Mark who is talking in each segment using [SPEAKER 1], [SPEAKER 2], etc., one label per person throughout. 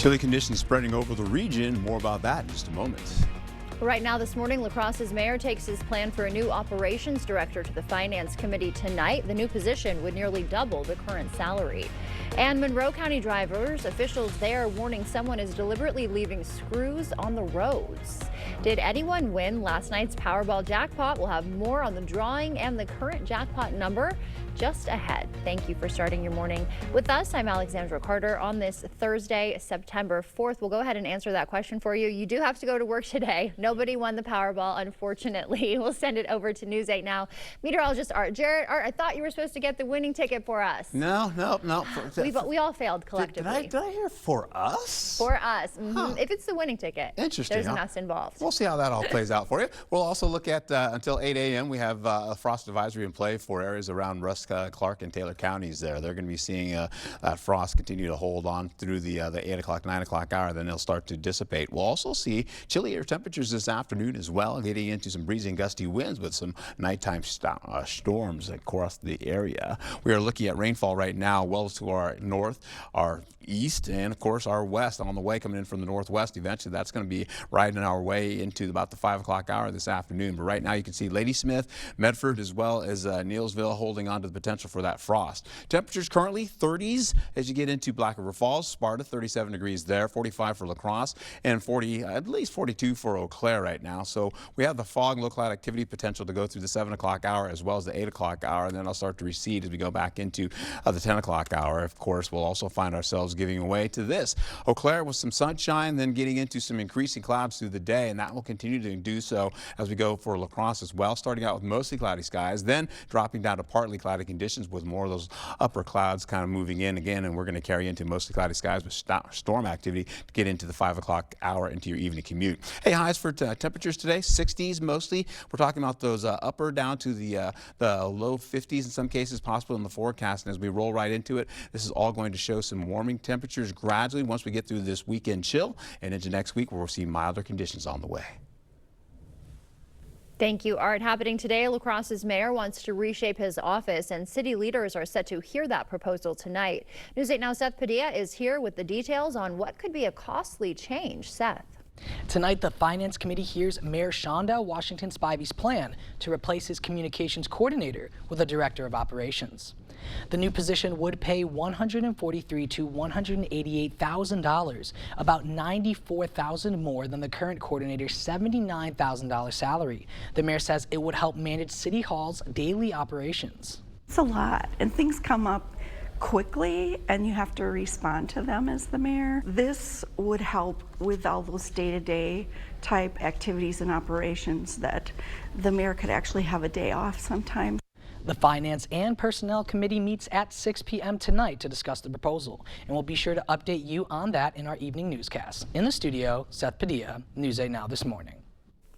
[SPEAKER 1] Chilly conditions spreading over the region. More about that in just a moment.
[SPEAKER 2] Right now this morning, La Crosse's mayor takes his plan for a new operations director to the Finance Committee tonight. The new position would nearly double the current salary. And Monroe County drivers, officials there warning someone is deliberately leaving screws on the roads. Did anyone win last night's Powerball jackpot? We'll have more on the drawing and the current jackpot number just ahead. Thank you for starting your morning with us. I'm Alexandra Carter on this Thursday, September 4th. We'll go ahead and answer that question for you. You do have to go to work today. Nobody won the Powerball, unfortunately. We'll send it over to News 8 now. Meteorologist Art Jarrett. Art, I thought you were supposed to get the winning ticket for us.
[SPEAKER 1] No.
[SPEAKER 2] We all failed collectively.
[SPEAKER 1] Did I hear for us?
[SPEAKER 2] For us. Huh. If it's the winning ticket,
[SPEAKER 1] interesting.
[SPEAKER 2] There's an us involved.
[SPEAKER 1] We'll see how that all plays out for you. We'll also look at until 8 a.m. We have a frost advisory in play for areas around Rusk, Clark, and Taylor counties there. They're going to be seeing that frost continue to hold on through the 8 o'clock, 9 o'clock hour. Then they'll start to dissipate. We'll also see chilly air temperatures this afternoon as well, getting into some breezy and gusty winds with some nighttime storms across the area. We are looking at rainfall right now well to our north, our east, and of course our west on the way coming in from the northwest. Eventually that's going to be riding our way into about the 5 o'clock hour this afternoon. But right now you can see Ladysmith, Medford, as well as Neillsville holding on to the potential for that frost. Temperatures currently 30s as you get into Black River Falls, Sparta 37 degrees there, 45 for La Crosse, and 40, at least 42 for Eau Claire right now. So we have the fog and low cloud activity potential to go through the 7 o'clock hour as well as the 8 o'clock hour, and then I'll start to recede as we go back into the 10 o'clock hour. Of course, we'll also find ourselves giving away to this. Eau Claire with some sunshine, then getting into some increasing clouds through the day, and that will continue to do so as we go for La Crosse as well, starting out with mostly cloudy skies, then dropping down to partly cloudy conditions with more of those upper clouds kind of moving in again, and we're going to carry into mostly cloudy skies with storm activity to get into the 5 o'clock hour into your evening commute. Hey, highs for temperatures today, 60s mostly. We're talking about those upper down to the low 50s in some cases possible in the forecast, and as we roll right into it, this is all going to show some warming temperatures gradually once we get through this weekend chill and into next week where we'll see milder conditions on the way.
[SPEAKER 2] Thank you, Art. Happening today, La Crosse's mayor wants to reshape his office, and city leaders are set to hear that proposal tonight. News 8 Now Seth Padilla is here with the details on what could be a costly change. Seth.
[SPEAKER 3] Tonight, the Finance Committee hears Mayor Shonda Washington Spivey's plan to replace his communications coordinator with a director of operations. The new position would pay $143,000 to $188,000, about $94,000 more than the current coordinator's $79,000 salary. The mayor says it would help manage City Hall's daily operations.
[SPEAKER 4] It's a lot, and things come up quickly and you have to respond to them as the mayor. This would help with all those day-to-day type activities and operations that the mayor could actually have a day off sometimes.
[SPEAKER 3] The Finance and Personnel Committee meets at 6 p.m. tonight to discuss the proposal, and we'll be sure to update you on that in our evening newscast. In the studio, Seth Padilla, News 8 Now This Morning.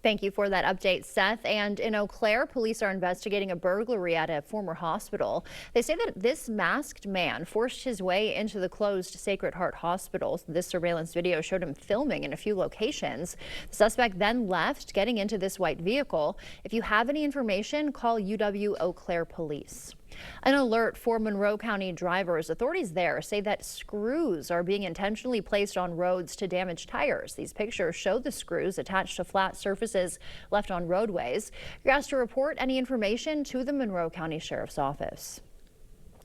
[SPEAKER 2] Thank you for that update, Seth. And in Eau Claire, police are investigating a burglary at a former hospital. They say that this masked man forced his way into the closed Sacred Heart Hospital. This surveillance video showed him filming in a few locations. The suspect then left, getting into this white vehicle. If you have any information, call UW Eau Claire Police. An alert for Monroe County drivers. Authorities there say that screws are being intentionally placed on roads to damage tires. These pictures show the screws attached to flat surfaces left on roadways. You're asked to report any information to the Monroe County Sheriff's Office.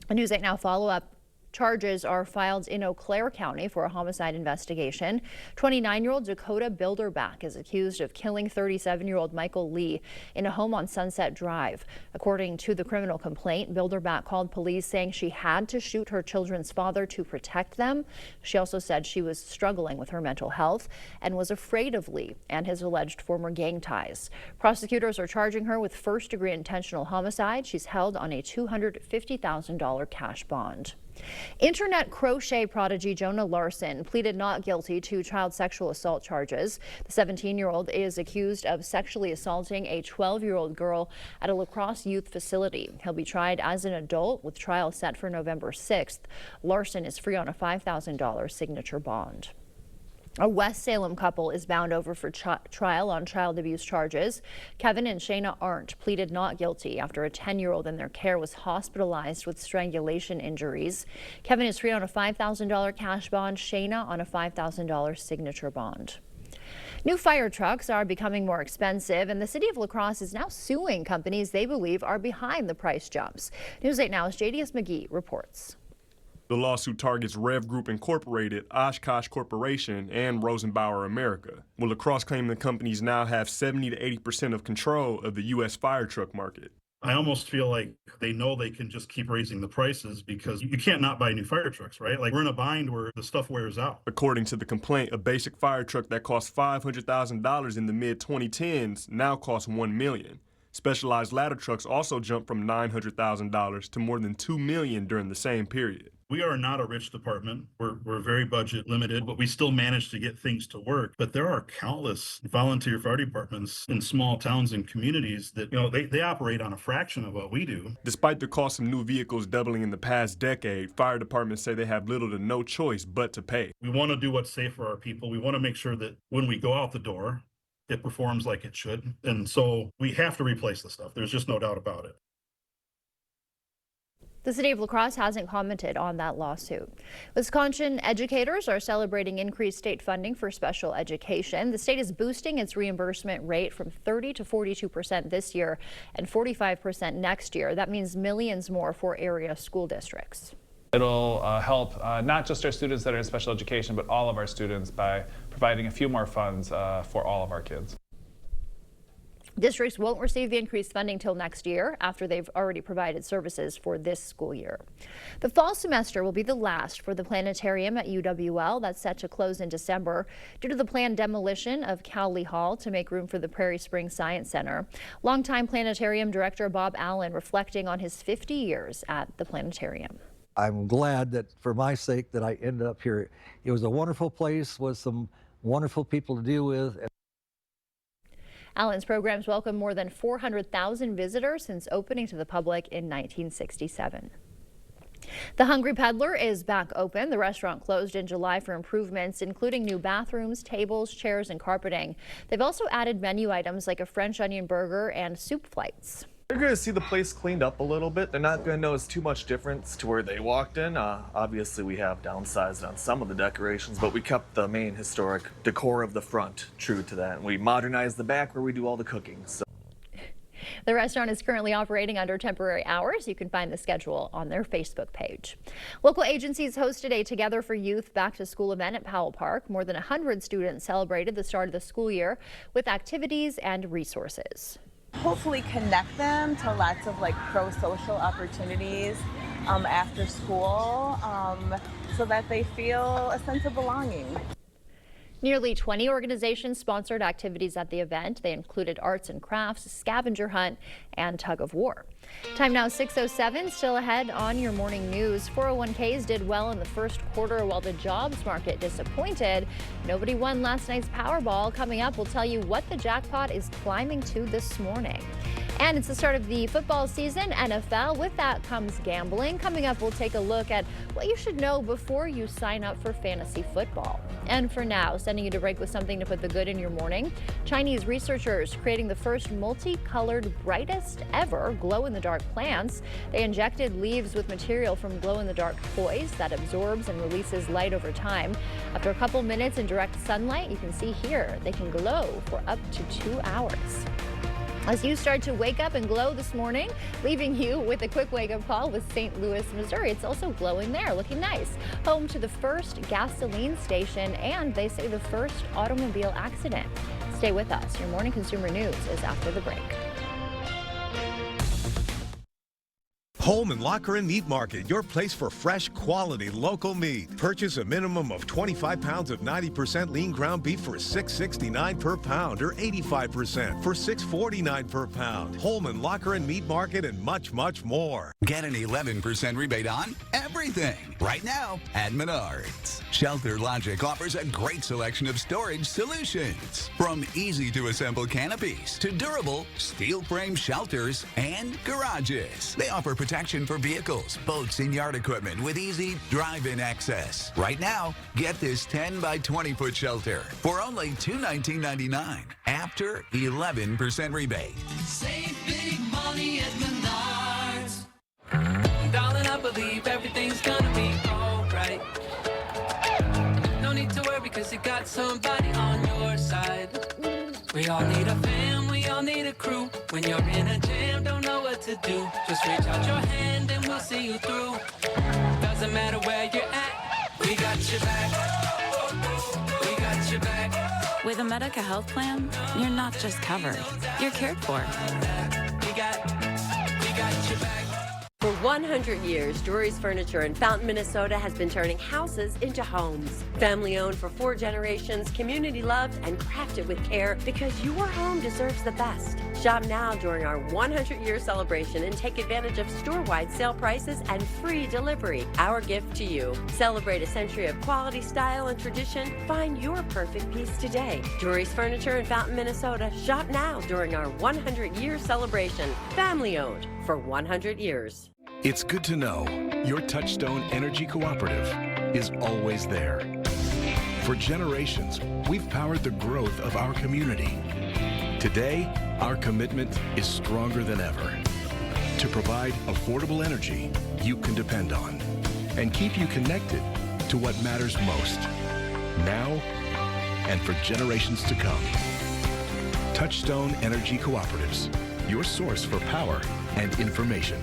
[SPEAKER 2] A News 8 Now follow-up. Charges are filed in Eau Claire County for a homicide investigation. 29-year-old Dakota Bilderback is accused of killing 37-year-old Michael Lee in a home on Sunset Drive. According to the criminal complaint, Bilderback called police saying she had to shoot her children's father to protect them. She also said she was struggling with her mental health and was afraid of Lee and his alleged former gang ties. Prosecutors are charging her with first-degree intentional homicide. She's held on a $250,000 cash bond. Internet crochet prodigy Jonah Larson pleaded not guilty to child sexual assault charges. The 17-year-old is accused of sexually assaulting a 12-year-old girl at a La Crosse youth facility. He'll be tried as an adult with trial set for November 6th. Larson is free on a $5,000 signature bond. A West Salem couple is bound over for trial on child abuse charges. Kevin and Shayna Arndt pleaded not guilty after a 10-year-old in their care was hospitalized with strangulation injuries. Kevin is free on a $5,000 cash bond, Shayna on a $5,000 signature bond. New fire trucks are becoming more expensive, and the city of La Crosse is now suing companies they believe are behind the price jumps. News 8 Now's JDS McGee reports.
[SPEAKER 5] The lawsuit targets Rev Group Incorporated, Oshkosh Corporation, and Rosenbauer America. Well, La Crosse claimed the companies now have 70 to 80% of control of the U.S. fire truck market.
[SPEAKER 6] I almost feel like they know they can just keep raising the prices because you can't not buy new fire trucks, right? Like, we're in a bind where the stuff wears out.
[SPEAKER 5] According to the complaint, a basic fire truck that cost $500,000 in the mid-2010s now costs $1 million. Specialized ladder trucks also jumped from $900,000 to more than $2 million during the same period.
[SPEAKER 6] We are not a rich department. We're very budget limited, but we still manage to get things to work. But there are countless volunteer fire departments in small towns and communities that, they operate on a fraction of what we do.
[SPEAKER 5] Despite the cost of new vehicles doubling in the past decade, fire departments say they have little to no choice but to pay.
[SPEAKER 6] We want to do what's safe for our people. We want to make sure that when we go out the door, it performs like it should. And so we have to replace the stuff. There's just no doubt about it.
[SPEAKER 2] The city of La Crosse hasn't commented on that lawsuit. Wisconsin educators are celebrating increased state funding for special education. The state is boosting its reimbursement rate from 30 to 42% this year and 45% next year. That means millions more for area school districts.
[SPEAKER 7] It'll help not just our students that are in special education, but all of our students by providing a few more funds for all of our kids.
[SPEAKER 2] Districts won't receive the increased funding till next year after they've already provided services for this school year. The fall semester will be the last for the planetarium at UWL. That's set to close in December due to the planned demolition of Cowley Hall to make room for the Prairie Springs Science Center. Longtime planetarium director Bob Allen reflecting on his 50 years at the planetarium.
[SPEAKER 8] I'm glad that for my sake that I ended up here. It was a wonderful place with some wonderful people to deal with.
[SPEAKER 2] Allen's programs welcomed more than 400,000 visitors since opening to the public in 1967. The Hungry Peddler is back open. The restaurant closed in July for improvements, including new bathrooms, tables, chairs, and carpeting. They've also added menu items like a French onion burger and soup flights.
[SPEAKER 9] They're going to see the place cleaned up a little bit. They're not going to notice too much difference to where they walked in. Obviously, we have downsized on some of the decorations, but we kept the main historic decor of the front true to that. And we modernized the back where we do all the cooking. So.
[SPEAKER 2] The restaurant is currently operating under temporary hours. You can find the schedule on their Facebook page. Local agencies hosted a Together for Youth back to school event at Powell Park. More than 100 students celebrated the start of the school year with activities and resources.
[SPEAKER 10] Hopefully connect them to lots of pro-social opportunities after school so that they feel a sense of belonging.
[SPEAKER 2] Nearly 20 organizations sponsored activities at the event. They included arts and crafts, scavenger hunt, and tug of war. Time now 6:07. Still ahead on your morning news. 401ks did well in the first quarter while the jobs market disappointed. Nobody won last night's Powerball. Coming up, we'll tell you what the jackpot is climbing to this morning. And it's the start of the football season, NFL. With that comes gambling. Coming up, we'll take a look at what you should know before you sign up for fantasy football. And for now, sending you to break with something to put the good in your morning. Chinese researchers creating the first multicolored, brightest ever glow-in-the-dark plants. They injected leaves with material from glow-in-the-dark toys that absorbs and releases light over time. After a couple minutes in direct sunlight, you can see here, they can glow for up to 2 hours. As you start to wake up and glow this morning, leaving you with a quick wake-up call with St. Louis, Missouri. It's also glowing there, looking nice. Home to the first gasoline station, and they say the first automobile accident. Stay with us. Your morning consumer news is after the break.
[SPEAKER 11] Holman Locker and Meat Market, your place for fresh, quality, local meat. Purchase a minimum of 25 pounds of 90% lean ground beef for $6.69 per pound or 85% for $6.49 per pound. Holman Locker and Meat Market and much, much more.
[SPEAKER 12] Get an 11% rebate on everything right now at Menards. Shelter Logic offers a great selection of storage solutions. From easy-to-assemble canopies to durable steel frame shelters and garages. They offer protection protection for vehicles, boats, and yard equipment with easy drive-in access. Right now, get this 10 by 20 foot shelter for only $219.99 after 11% rebate.
[SPEAKER 13] Save big money at Menards. Darling, I believe everything's gonna be alright. No need to worry because you got somebody on your side. We all need a fam, we all need a crew. When you're in a jam, don't know what to do. Just reach out your hand and we'll see you through. Doesn't matter where you're at, we got your back. We got your back.
[SPEAKER 14] With a Medica health plan, you're not just covered, you're cared for.
[SPEAKER 13] We got your back.
[SPEAKER 15] For 100 years, Drury's Furniture in Fountain, Minnesota has been turning houses into homes. Family owned for 4 generations, community loved, and crafted with care because your home deserves the best. Shop now during our 100-year celebration and take advantage of store-wide sale prices and free delivery. Our gift to you. Celebrate a century of quality, style, and tradition. Find your perfect piece today. Drury's Furniture in Fountain, Minnesota. Shop now during our 100-year celebration. Family owned for 100 years.
[SPEAKER 16] It's good to know your Touchstone Energy Cooperative is always there. For generations, we've powered the growth of our community. Today, our commitment is stronger than ever to provide affordable energy you can depend on and keep you connected to what matters most, now and for generations to come. Touchstone Energy Cooperatives, your source for power and information.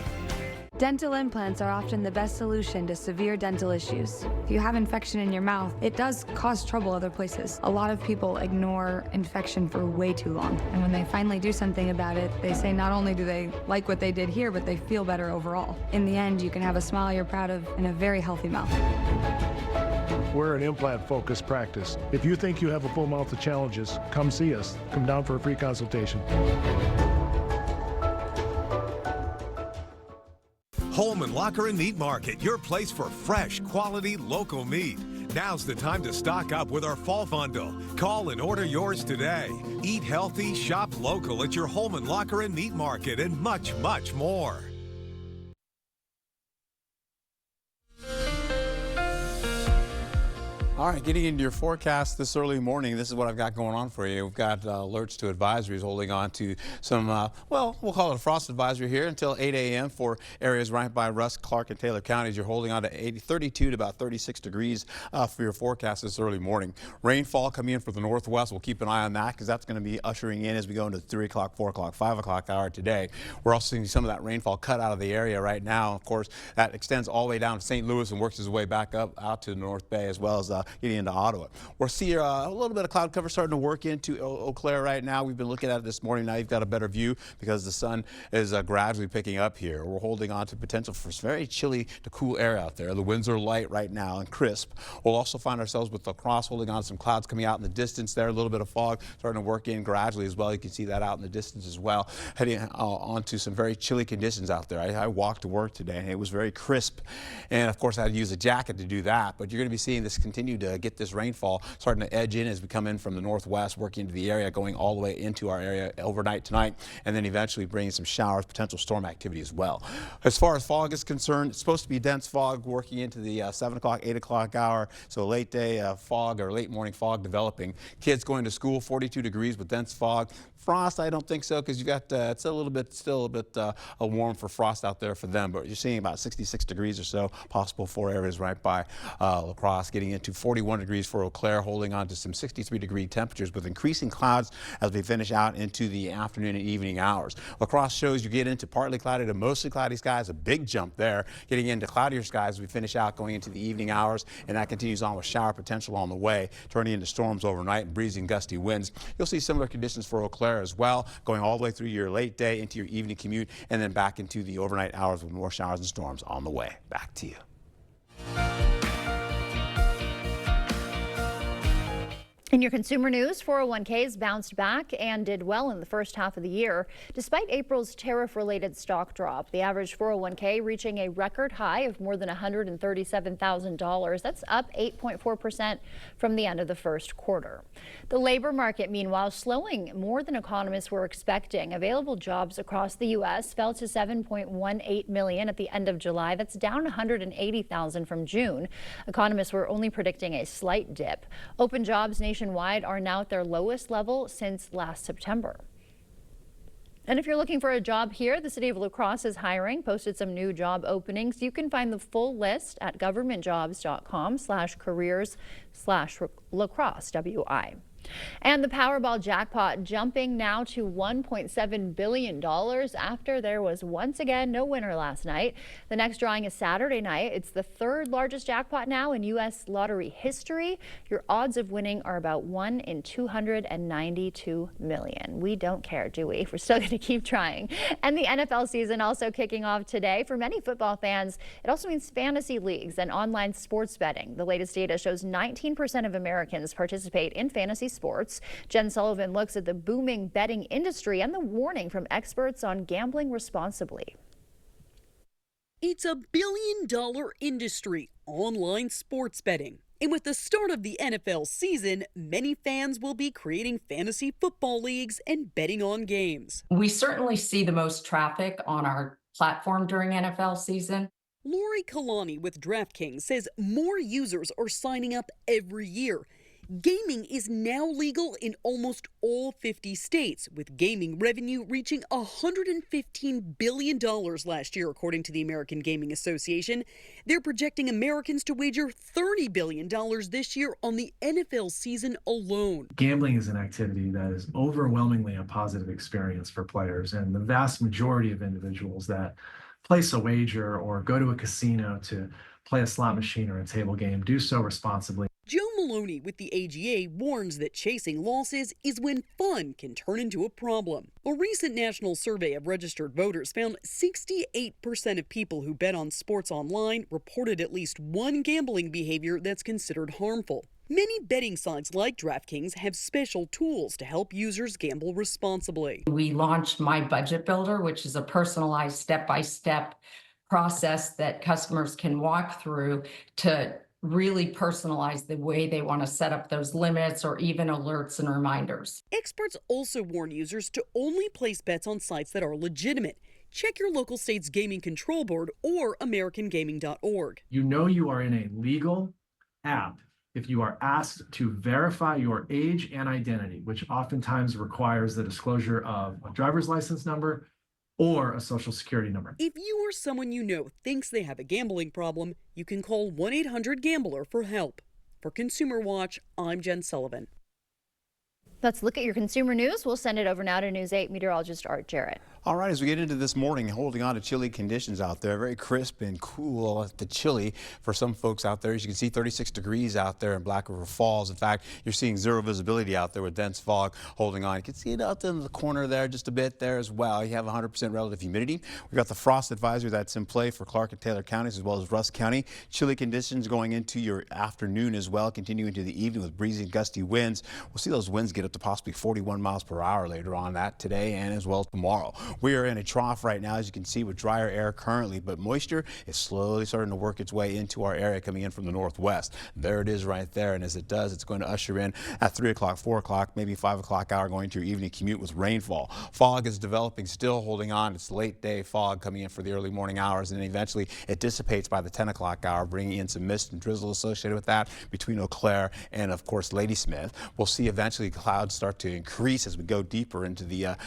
[SPEAKER 17] Dental implants are often the best solution to severe dental issues. If you have infection in your mouth, it does cause trouble other places. A lot of people ignore infection for way too long. And when they finally do something about it, they say not only do they like what they did here, but they feel better overall. In the end, you can have a smile you're proud of and a very healthy mouth.
[SPEAKER 18] We're an implant-focused practice. If you think you have a full mouth of challenges, come see us. Come down for a free consultation.
[SPEAKER 11] Holman Locker and Meat Market, your place for fresh, quality, local meat. Now's the time to stock up with our fall bundle. Call and order yours today. Eat healthy, shop local at your Holman Locker and Meat Market, and much, much more.
[SPEAKER 1] All right, getting into your forecast this early morning, this is what I've got going on for you. We've got alerts to advisories holding on to some, well, we'll call it a frost advisory here until 8 a.m. for areas right by Rusk, Clark, and Taylor counties. You're holding on to 32 to about 36 degrees for your forecast this early morning. Rainfall coming in from the northwest. We'll keep an eye on that because that's going to be ushering in as we go into the 3 o'clock, 4 o'clock, 5 o'clock hour today. We're also seeing some of that rainfall cut out of the area right now. Of course, that extends all the way down to St. Louis and works its way back up out to the North Bay as well as getting into Ottawa. We'll see a little bit of cloud cover starting to work into Eau Claire right now. We've been looking at it this morning. Now you've got a better view because the sun is gradually picking up here. We're holding on to potential for very chilly to cool air out there. The winds are light right now and crisp. We'll also find ourselves with La Crosse holding on to some clouds coming out in the distance there. A little bit of fog starting to work in gradually as well. You can see that out in the distance as well. Heading on to some very chilly conditions out there. I walked to work today and it was very crisp. And of course I had to use a jacket to do that. But you're going to be seeing this continue to get this rainfall starting to edge in as we come in from the northwest, working into the area, going all the way into our area overnight tonight, and then eventually bringing some showers, potential storm activity as well. As far as fog is concerned, it's supposed to be dense fog working into the 7 o'clock, 8 o'clock hour, so late day fog or late morning fog developing. Kids going to school, 42 degrees with dense fog. Frost, I don't think so because you got it's still a little bit warm for frost out there for them, but you're seeing about 66 degrees or so possible for areas right by La Crosse, getting into 41 degrees for Eau Claire, holding on to some 63-degree temperatures with increasing clouds as we finish out into the afternoon and evening hours. La Crosse shows you get into partly cloudy to mostly cloudy skies, a big jump there, getting into cloudier skies as we finish out going into the evening hours, and that continues on with shower potential on the way, turning into storms overnight and breezy and gusty winds. You'll see similar conditions for Eau Claire as well, going all the way through your late day into your evening commute and then back into the overnight hours with more showers and storms on the way. Back to you.
[SPEAKER 2] In your consumer news, 401ks bounced back and did well in the first half of the year, despite April's tariff-related stock drop. The average 401k reaching a record high of more than $137,000. That's up 8.4% from the end of the first quarter. The labor market, meanwhile, slowing more than economists were expecting. Available jobs across the U.S. fell to 7.18 million at the end of July. That's down 180,000 from June. Economists were only predicting a slight dip. Open jobs nationwide are now at their lowest level since last September. And if you're looking for a job here, the city of La Crosse is hiring, posted some new job openings. You can find the full list at governmentjobs.com/careers/lacrosse, WI. And the Powerball jackpot jumping now to $1.7 billion after there was once again no winner last night. The next drawing is Saturday night. It's the third largest jackpot now in U.S. lottery history. Your odds of winning are about 1 in 292 million. We don't care, do we? We're still going to keep trying. And the NFL season also kicking off today. For many football fans, it also means fantasy leagues and online sports betting. The latest data shows 19% of Americans participate in fantasy sports. Jen Sullivan looks at the booming betting industry and the warning from experts on gambling responsibly.
[SPEAKER 19] It's a billion-dollar industry, online sports betting. And with the start of the NFL season, many fans will be creating fantasy football leagues and betting on games.
[SPEAKER 20] We certainly see the most traffic on our platform during NFL season.
[SPEAKER 19] Lori Kalani with DraftKings says more users are signing up every year. Gaming is now legal in almost all 50 states, with gaming revenue reaching $115 billion last year, according to the American Gaming Association. They're projecting Americans to wager $30 billion this year on the NFL season alone.
[SPEAKER 21] Gambling is an activity that is overwhelmingly a positive experience for players, and the vast majority of individuals that place a wager or go to a casino to play a slot machine or a table game do so responsibly.
[SPEAKER 19] Joe Maloney with the AGA warns that chasing losses is when fun can turn into a problem. A recent national survey of registered voters found 68% of people who bet on sports online reported at least one gambling behavior that's considered harmful. Many betting sites like DraftKings have special tools to help users gamble responsibly.
[SPEAKER 20] We launched My Budget Builder, which is a personalized step-by-step process that customers can walk through to really personalize the way they want to set up those limits or even alerts and reminders.
[SPEAKER 19] Experts also warn users to only place bets on sites that are legitimate. Check your local state's gaming control board or americangaming.org.
[SPEAKER 21] You know you are in a legal app if you are asked to verify your age and identity, which oftentimes requires the disclosure of a driver's license number or a social security number.
[SPEAKER 19] If you or someone you know thinks they have a gambling problem, you can call 1-800-GAMBLER for help. For Consumer Watch, I'm Jen Sullivan.
[SPEAKER 2] Let's look at your consumer news. We'll send it over now to News 8 meteorologist Art Jarrett.
[SPEAKER 1] All right, as we get into this morning, holding on to chilly conditions out there, very crisp and cool at the chilly for some folks out there. As you can see, 36 degrees out there in Black River Falls. In fact, you're seeing zero visibility out there with dense fog holding on. You can see it out in the corner there just a bit there as well. You have 100% relative humidity. We've got the frost advisory that's in play for Clark and Taylor counties as well as Rusk County. Chilly conditions going into your afternoon as well, continuing into the evening with breezy and gusty winds. We'll see those winds get up to possibly 41 miles per hour later on that today and as well tomorrow. We are in a trough right now, as you can see, with drier air currently, but moisture is slowly starting to work its way into our area coming in from the northwest. There it is right there, and as it does, it's going to usher in at 3 o'clock, 4 o'clock, maybe 5 o'clock hour going to your evening commute with rainfall. Fog is developing, still holding on. It's late day fog coming in for the early morning hours, and then eventually it dissipates by the 10 o'clock hour, bringing in some mist and drizzle associated with that between Eau Claire and, of course, Ladysmith. We'll see eventually clouds start to increase as we go deeper into the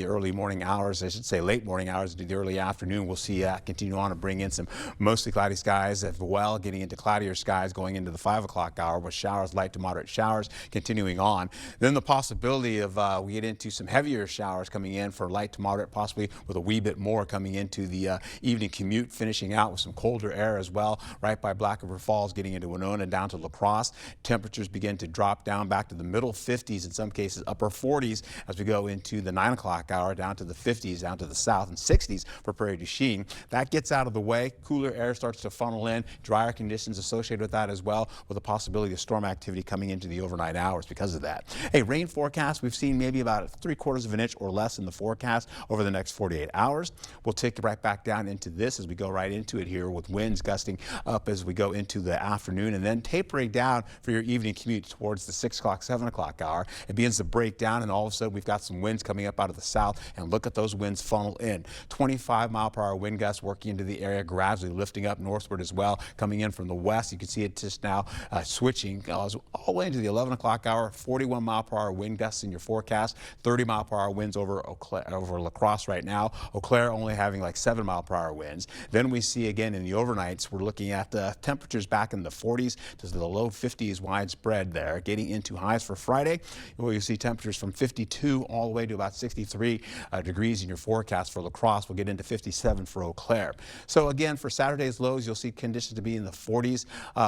[SPEAKER 1] early morning hours, I should say late morning hours into the early afternoon. We'll see continue on to bring in some mostly cloudy skies as well, getting into cloudier skies going into the 5 o'clock hour with showers, light to moderate showers continuing on. Then the possibility of we get into some heavier showers coming in for light to moderate, possibly with a wee bit more coming into the evening commute, finishing out with some colder air as well, right by Black River Falls, getting into Winona down to La Crosse. Temperatures begin to drop down back to the middle 50s, in some cases upper 40s as we go into the 9 o'clock hour, down to the 50s. 50s down to the south and 60s for Prairie du Chien. That gets out of the way. Cooler air starts to funnel in. Drier conditions associated with that as well, with a possibility of storm activity coming into the overnight hours because of that. Hey, rain forecast, we've seen maybe about 3/4 of an inch or less in the forecast over the next 48 hours. We'll take it right back down into this as we go right into it here, with winds gusting up as we go into the afternoon, and then tapering down for your evening commute towards the 6 o'clock, 7 o'clock hour. It begins to break down, and all of a sudden we've got some winds coming up out of the south, and look at those winds funnel in. 25-mile-per-hour wind gusts working into the area, gradually lifting up northward as well, coming in from the west. You can see it just now switching all the way into the 11 o'clock hour. 41-mile-per-hour wind gusts in your forecast. 30-mile-per-hour winds over La Crosse right now. Eau Claire only having like 7-mile-per-hour winds. Then we see again in the overnights, we're looking at temperatures back in the 40s to the low 50s widespread there, getting into highs for Friday, where you see temperatures from 52 all the way to about 63 degrees in your forecast for La Crosse. We'll get into 57 for Eau Claire. So again, for Saturday's lows, you'll see conditions to be in the 40s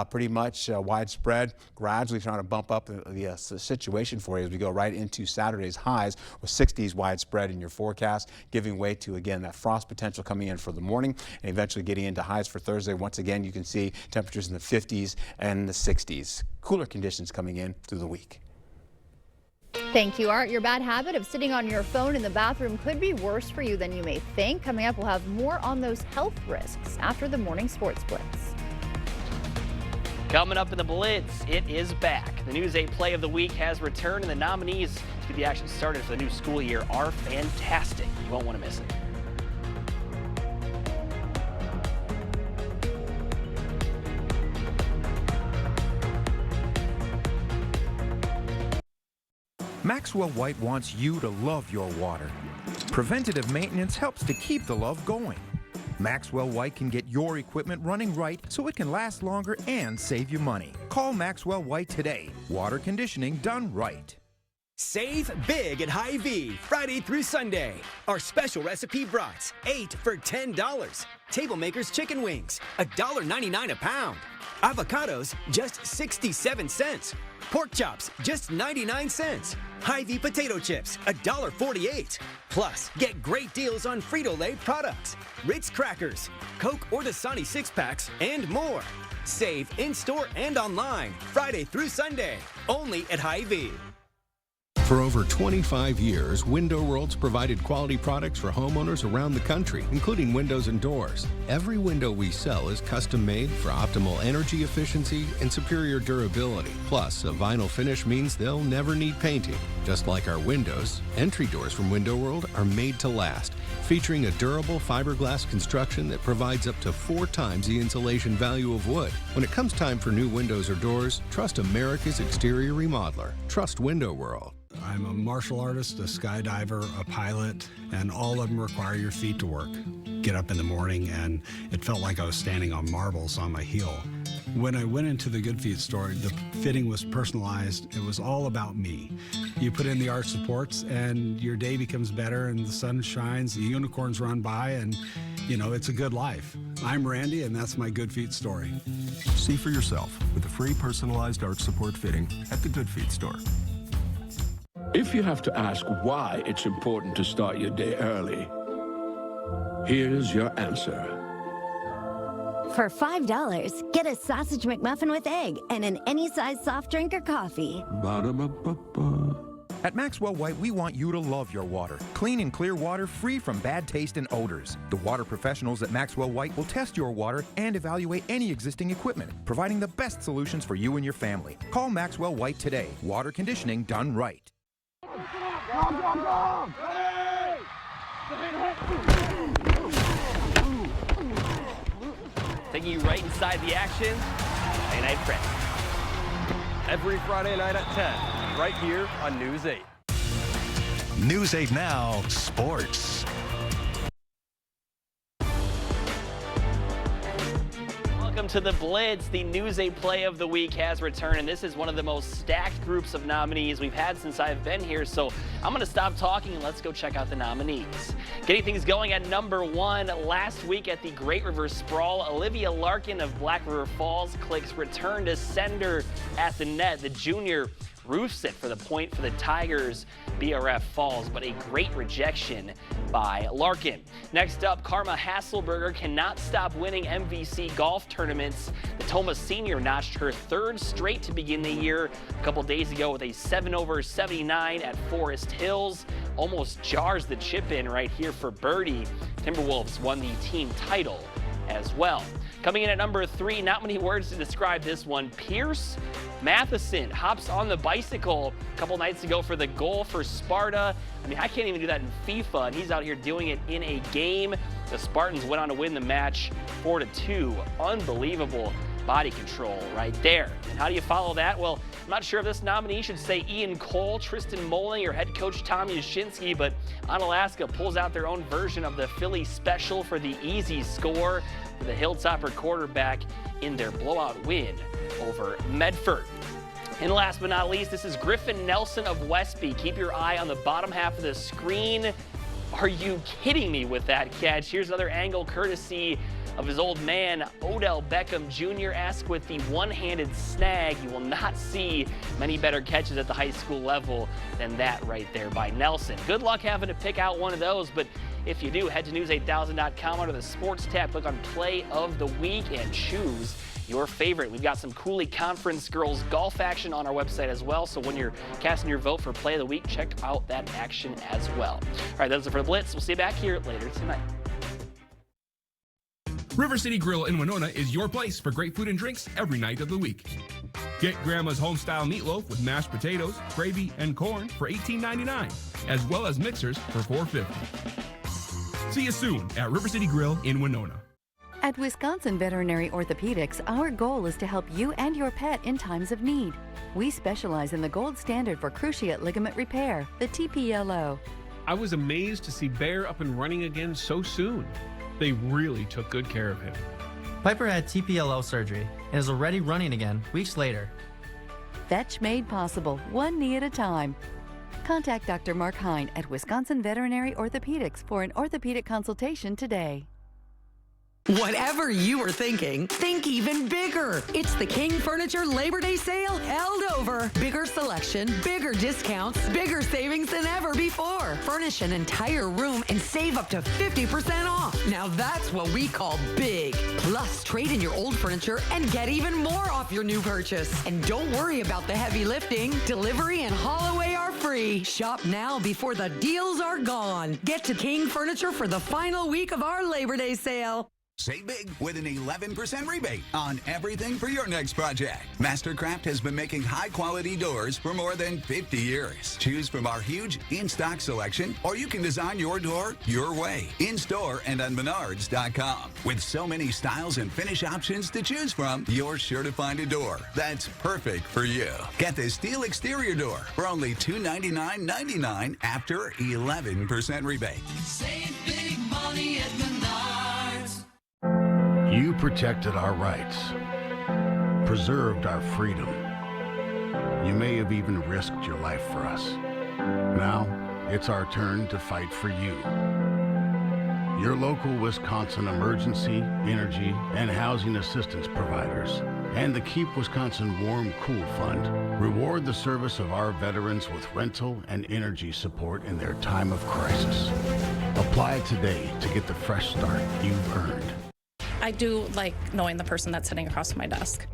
[SPEAKER 1] pretty much widespread, gradually trying to bump up the situation for you as we go right into Saturday's highs with 60s widespread in your forecast, giving way to, again, that frost potential coming in for the morning and eventually getting into highs for Thursday. Once again, you can see temperatures in the 50s and the 60s. Cooler conditions coming in through the week.
[SPEAKER 2] Thank you, Art. Your bad habit of sitting on your phone in the bathroom could be worse for you than you may think. Coming up, we'll have more on those health risks after the morning sports blitz.
[SPEAKER 4] Coming up in the Blitz, it is back. The News 8 Play of the Week has returned, and the nominees to get the action started for the new school year are fantastic. You won't want to miss it.
[SPEAKER 22] Maxwell White wants you to love your water. Preventative maintenance helps to keep the love going. Maxwell White can get your equipment running right so it can last longer and save you money. Call Maxwell White today. Water conditioning done right.
[SPEAKER 23] Save big at Hy-Vee Friday through Sunday. Our special recipe brats, 8 for $10. Table Makers chicken wings, $1.99 a pound. Avocados, just 67 cents. Pork chops, just 99 cents. Hy-Vee potato chips, $1.48. Plus, get great deals on Frito-Lay products, Ritz crackers, Coke or Dasani 6-packs, and more. Save in-store and online, Friday through Sunday, only at Hy-Vee.
[SPEAKER 24] For over 25 years, Window World's provided quality products for homeowners around the country, including windows and doors. Every window we sell is custom made for optimal energy efficiency and superior durability. Plus, a vinyl finish means they'll never need painting. Just like our windows, entry doors from Window World are made to last, featuring a durable fiberglass construction that provides up to 4 times the insulation value of wood. When it comes time for new windows or doors, trust America's exterior remodeler. Trust Window World.
[SPEAKER 25] I'm a martial artist, a skydiver, a pilot, and all of them require your feet to work. Get up in the morning and it felt like I was standing on marbles on my heel. When I went into the Good Feet store, the fitting was personalized. It was all about me. You put in the arch supports and your day becomes better and the sun shines, the unicorns run by, and you know, it's a good life. I'm Randy and that's my Good Feet story.
[SPEAKER 26] See for yourself with a free personalized arch support fitting at the Good Feet store.
[SPEAKER 27] If you have to ask why it's important to start your day early, here's your answer.
[SPEAKER 28] For $5, get a sausage McMuffin with egg and an any size soft drink or coffee.
[SPEAKER 27] Ba-da-ba-ba-ba.
[SPEAKER 22] At Maxwell White, we want you to love your water. Clean and clear water free from bad taste and odors. The water professionals at Maxwell White will test your water and evaluate any existing equipment, providing the best solutions for you and your family. Call Maxwell White today. Water conditioning done right.
[SPEAKER 4] Taking you right inside the action, Friday Night Prep.
[SPEAKER 29] Every Friday night at 10, right here on News 8.
[SPEAKER 11] News 8 Now, Sports.
[SPEAKER 4] Welcome to the Blitz. The News 8 Play of the Week has returned, and this is one of the most stacked groups of nominees we've had since I've been here, so I'm going to stop talking and let's go check out the nominees. Getting things going at number 1, last week at the Great River Sprawl, Olivia Larkin of Black River Falls clicks return to sender at the net. The junior roofs it for the point for the Tigers. BRF falls, but a great rejection by Larkin. Next up, Karma Hasselberger cannot stop winning MVC golf tournaments. The Toma senior notched her 3rd straight to begin the year a couple days ago with a 7-over-79 at Forest Hills. Almost jars the chip in right here for birdie. Timberwolves won the team title as well. Coming in at number 3, not many words to describe this one. Pierce Matheson hops on the bicycle a couple nights ago for the goal for Sparta. I mean, I can't even do that in FIFA, and he's out here doing it in a game. The Spartans went on to win the match 4-2. Unbelievable body control right there. And how do you follow that? Well, I'm not sure if this nominee should say Ian Cole, Tristan Moling, or head coach Tom Yashinsky, but Onalaska pulls out their own version of the Philly special for the easy score for the Hilltopper quarterback in their blowout win over Medford. And last but not least, this is Griffin Nelson of Westby. Keep your eye on the bottom half of the screen. Are you kidding me with that catch? Here's another angle courtesy of his old man, Odell Beckham Jr. with the one-handed snag. You will not see many better catches at the high school level than that right there by Nelson. Good luck having to pick out one of those, but if you do, head to news8000.com under the sports tab, click on Play of the Week, and choose your favorite. We've got some Cooley Conference girls golf action on our website as well, so when you're casting your vote for Play of the Week, check out that action as well. All right, that's it for the Blitz. We'll see you back here later tonight.
[SPEAKER 3] River City Grill in Winona is your place for great food and drinks every night of the week. Get Grandma's home-style meatloaf with mashed potatoes, gravy, and corn for $18.99, as well as mixers for $4.50. See you soon at River City Grill in Winona.
[SPEAKER 5] At Wisconsin Veterinary Orthopedics, our goal is to help you and your pet in times of need. We specialize in the gold standard for cruciate ligament repair, the TPLO.
[SPEAKER 6] I was amazed to see Bear up and running again so soon. They really took good care of him.
[SPEAKER 7] Piper had TPLO surgery and is already running again weeks later.
[SPEAKER 5] Fetch made possible, one knee at a time. Contact Dr. Mark Hine at Wisconsin Veterinary Orthopedics for an orthopedic consultation today.
[SPEAKER 8] Whatever you were thinking, think even bigger. It's the King Furniture Labor Day sale held over. Bigger selection, bigger discounts, bigger savings than ever before. Furnish an entire room and save up to 50% off. Now that's what we call big. Plus, trade in your old furniture and get even more off your new purchase. And don't worry about the heavy lifting. Delivery and haul away are free. Shop now before the deals are gone. Get to King Furniture for the final week of our Labor Day sale.
[SPEAKER 9] Save big with an 11% rebate on everything for your next project. Mastercraft has been making high-quality doors for more than 50 years. Choose from our huge in-stock selection, or you can design your door your way. In-store and on Menards.com. With so many styles and finish options to choose from, you're sure to find a door that's perfect for you. Get the steel exterior door for only $299.99 after 11% rebate.
[SPEAKER 13] Save big money at Menards.
[SPEAKER 10] You protected our rights, preserved our freedom. You may have even risked your life for us. Now, it's our turn to fight for you. Your local Wisconsin emergency, energy, and housing assistance providers and the Keep Wisconsin Warm Cool Fund reward the service of our veterans with rental and energy support in their time of crisis. Apply today to get the fresh start you've earned.
[SPEAKER 12] I do like knowing the person that's sitting across from my desk.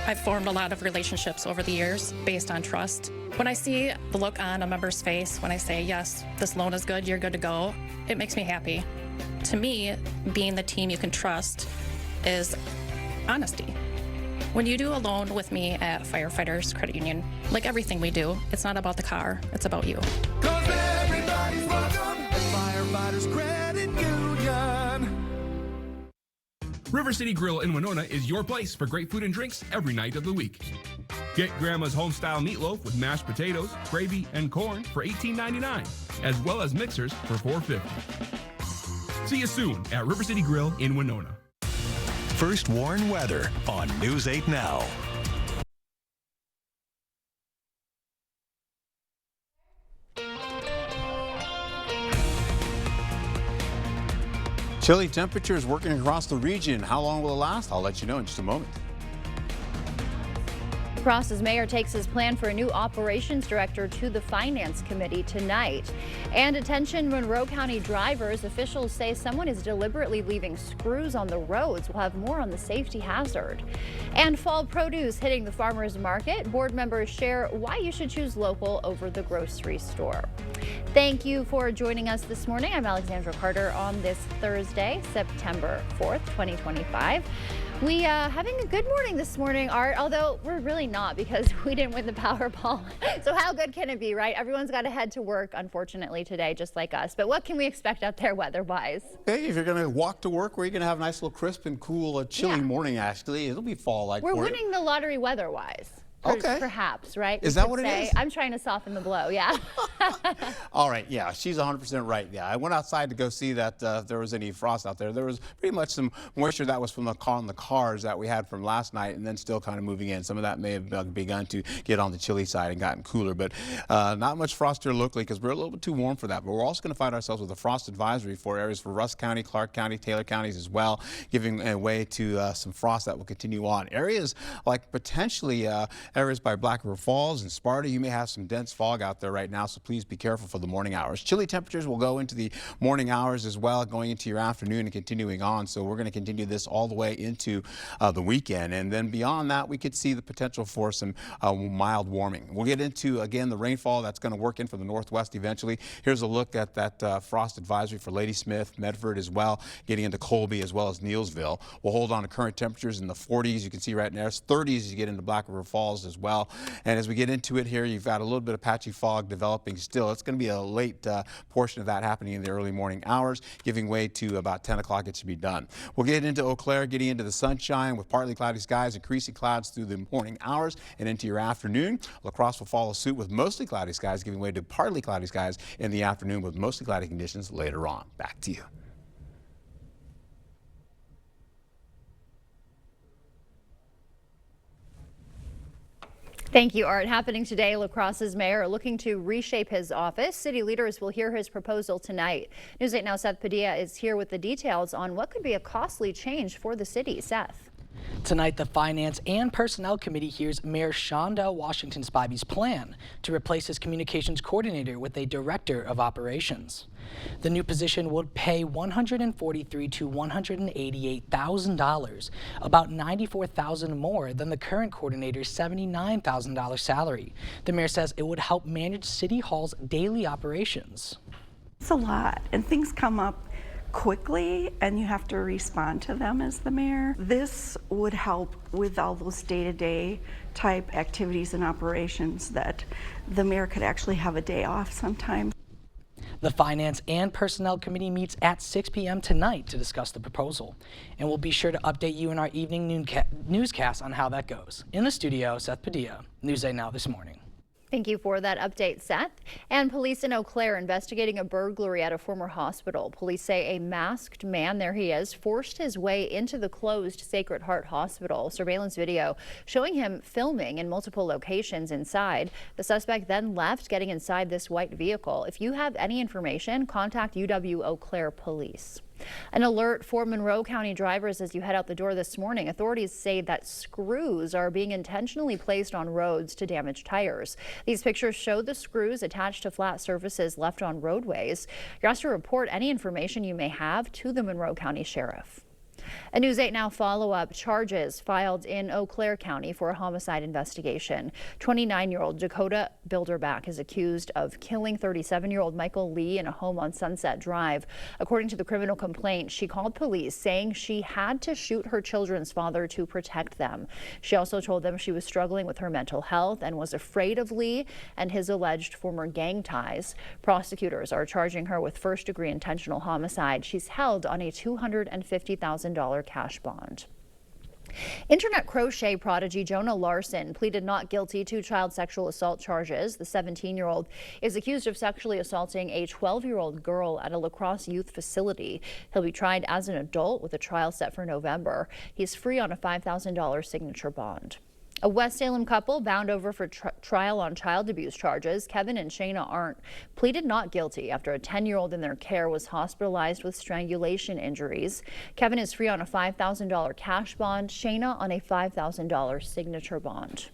[SPEAKER 12] I've formed a lot of relationships over the years based on trust. When I see the look on a member's face, when I say, yes, this loan is good, you're good to go, it makes me happy. To me, being the team you can trust is honesty. When you do a loan with me at Firefighters Credit Union, like everything we do, it's not about the car, it's about you.
[SPEAKER 13] 'Cause everybody's welcome at Firefighters Credit Union.
[SPEAKER 3] River City Grill in Winona is your place for great food and drinks every night of the week. Get Grandma's home-style meatloaf with mashed potatoes, gravy, and corn for $18.99, as well as mixers for $4.50. See you soon at River City Grill in Winona.
[SPEAKER 16] First Warn Weather on News 8 Now.
[SPEAKER 1] Chilly temperatures working across the region. How long will it last? I'll let you know in just a moment.
[SPEAKER 2] Ross's mayor takes his plan for a new operations director to the finance committee tonight. And attention Monroe County drivers, officials say someone is deliberately leaving screws on the roads. We'll have more on the safety hazard. And fall produce hitting the farmers market. Board members share why you should choose local over the grocery store. Thank you for joining us this morning. I'm Alexandra Carter on this Thursday, September 4th, 2025. We having a good morning this morning, Art, although we're really not because we didn't win the Powerball. So how good can it be, right? Everyone's got to head to work, unfortunately, today, just like us. But what can we expect out there weather-wise?
[SPEAKER 1] Hey, if you're going to walk to work, where you're going to have a nice little crisp and cool, chilly morning, actually. It'll be fall-like.
[SPEAKER 2] We're winning the lottery weather-wise.
[SPEAKER 1] Okay.
[SPEAKER 2] Perhaps, right?
[SPEAKER 1] Is that what it is?
[SPEAKER 2] I'm trying to soften the blow, yeah.
[SPEAKER 1] All right, yeah, she's 100% right. Yeah, I went outside to go see that if there was any frost out there. There was pretty much some moisture that was from the cars that we had from last night, and then still kind of moving in. Some of that may have begun to get on the chilly side and gotten cooler, but not much frost here locally because we're a little bit too warm for that. But we're also going to find ourselves with a frost advisory for areas for Rusk County, Clark County, Taylor counties as well, giving way to some frost that will continue on. Areas like potentially areas by Black River Falls and Sparta, you may have some dense fog out there right now, so please be careful for the morning hours. Chilly temperatures will go into the morning hours as well, going into your afternoon and continuing on. So we're going to continue this all the way into the weekend. And then beyond that, we could see the potential for some mild warming. We'll get into, again, the rainfall that's going to work in from the northwest eventually. Here's a look at that frost advisory for Ladysmith, Medford as well, getting into Colby as well as Neillsville. We'll hold on to current temperatures in the 40s. You can see right now, 30s as you get into Black River Falls as well. And as we get into it here, you've got a little bit of patchy fog developing still. It's going to be a late portion of that happening in the early morning hours, giving way to about 10 o'clock it should be done. We'll get into Eau Claire, getting into the sunshine with partly cloudy skies, increasing clouds through the morning hours and into your afternoon. La Crosse will follow suit with mostly cloudy skies, giving way to partly cloudy skies in the afternoon with mostly cloudy conditions later on. Back to you.
[SPEAKER 2] Thank you, Art. Happening today, La Crosse's mayor looking to reshape his office. City leaders will hear his proposal tonight. News 8 Now Seth Padilla is here with the details on what could be a costly change for the city. Seth.
[SPEAKER 14] Tonight, the Finance and Personnel Committee hears Mayor Shondell Washington Spivey's plan to replace his communications coordinator with a director of operations. The new position would pay $143,000 to $188,000, about $94,000 more than the current coordinator's $79,000 salary. The mayor says it would help manage City Hall's daily operations.
[SPEAKER 15] It's a lot, and things come up quickly and you have to respond to them as the mayor. This would help with all those day-to-day type activities and operations that the mayor could actually have a day off sometimes.
[SPEAKER 14] The Finance and Personnel Committee meets at 6 p.m. tonight to discuss the proposal, and we'll be sure to update you in our evening newscast on how that goes. In the studio, Seth Padilla, News 8 Now This Morning.
[SPEAKER 2] Thank you for that update, Seth. And police in Eau Claire investigating a burglary at a former hospital. Police say a masked man, there he is, forced his way into the closed Sacred Heart Hospital. Surveillance video showing him filming in multiple locations inside. The suspect then left, getting inside this white vehicle. If you have any information, contact UW Eau Claire Police. An alert for Monroe County drivers as you head out the door this morning. Authorities say that screws are being intentionally placed on roads to damage tires. These pictures show the screws attached to flat surfaces left on roadways. You're asked to report any information you may have to the Monroe County Sheriff. A News 8 Now follow-up: charges filed in Eau Claire County for a homicide investigation. 29-year-old Dakota Bilderback is accused of killing 37-year-old Michael Lee in a home on Sunset Drive. According to the criminal complaint, she called police saying she had to shoot her children's father to protect them. She also told them she was struggling with her mental health and was afraid of Lee and his alleged former gang ties. Prosecutors are charging her with first-degree intentional homicide. She's held on a $250,000 cash bond. Internet crochet prodigy Jonah Larson pleaded not guilty to child sexual assault charges. The 17-year-old is accused of sexually assaulting a 12-year-old girl at a La Crosse youth facility. He'll be tried as an adult with a trial set for November. He's free on a $5,000 signature bond. A West Salem couple bound over for trial on child abuse charges. Kevin and Shayna Arndt pleaded not guilty after a 10-year-old in their care was hospitalized with strangulation injuries. Kevin is free on a $5,000 cash bond, Shayna on a $5,000 signature bond.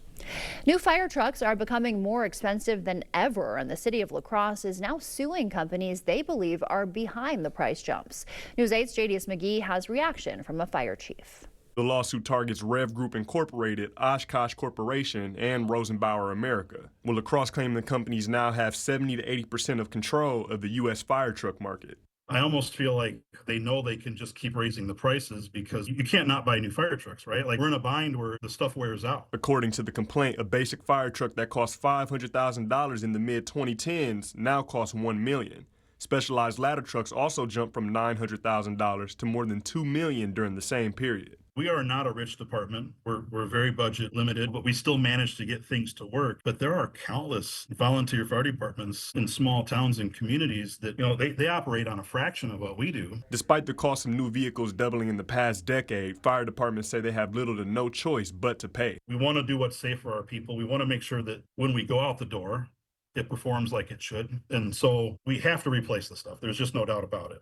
[SPEAKER 2] New fire trucks are becoming more expensive than ever, and the city of La Crosse is now suing companies they believe are behind the price jumps. News 8's JDS McGee has reaction from a fire chief.
[SPEAKER 17] The lawsuit targets Rev Group Incorporated, Oshkosh Corporation, and Rosenbauer America. Well, La Crosse claimed the companies now have 70 to 80% of control of the U.S. fire truck market.
[SPEAKER 18] I almost feel like they know they can just keep raising the prices because you can't not buy new fire trucks, right? Like, we're in a bind where the stuff wears out.
[SPEAKER 17] According to the complaint, a basic fire truck that cost $500,000 in the mid-2010s now costs $1 million. Specialized ladder trucks also jumped from $900,000 to more than $2 million during the same period.
[SPEAKER 18] We are not a rich department. We're very budget limited, but we still manage to get things to work. But there are countless volunteer fire departments in small towns and communities that, they operate on a fraction of what we do.
[SPEAKER 17] Despite the cost of new vehicles doubling in the past decade, fire departments say they have little to no choice but to pay.
[SPEAKER 18] We want to do what's safe for our people. We want to make sure that when we go out the door, it performs like it should. And so we have to replace the stuff. There's just no doubt about it.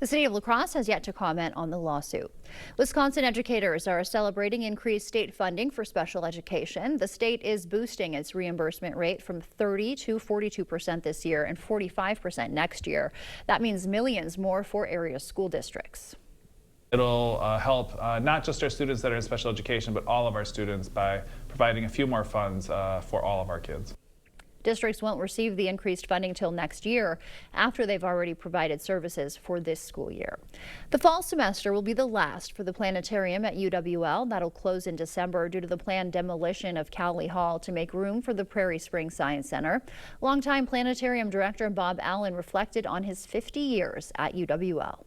[SPEAKER 2] The city of La Crosse has yet to comment on the lawsuit. Wisconsin educators are celebrating increased state funding for special education. The state is boosting its reimbursement rate from 30 to 42% this year and 45% next year. That means millions more for area school districts.
[SPEAKER 19] It'll help not just our students that are in special education, but all of our students by providing a few more funds for all of our kids.
[SPEAKER 2] Districts won't receive the increased funding till next year, after they've already provided services for this school year. The fall semester will be the last for the planetarium at UWL. That'll close in December due to the planned demolition of Cowley Hall to make room for the Prairie Springs Science Center. Longtime planetarium director Bob Allen reflected on his 50 years at UWL.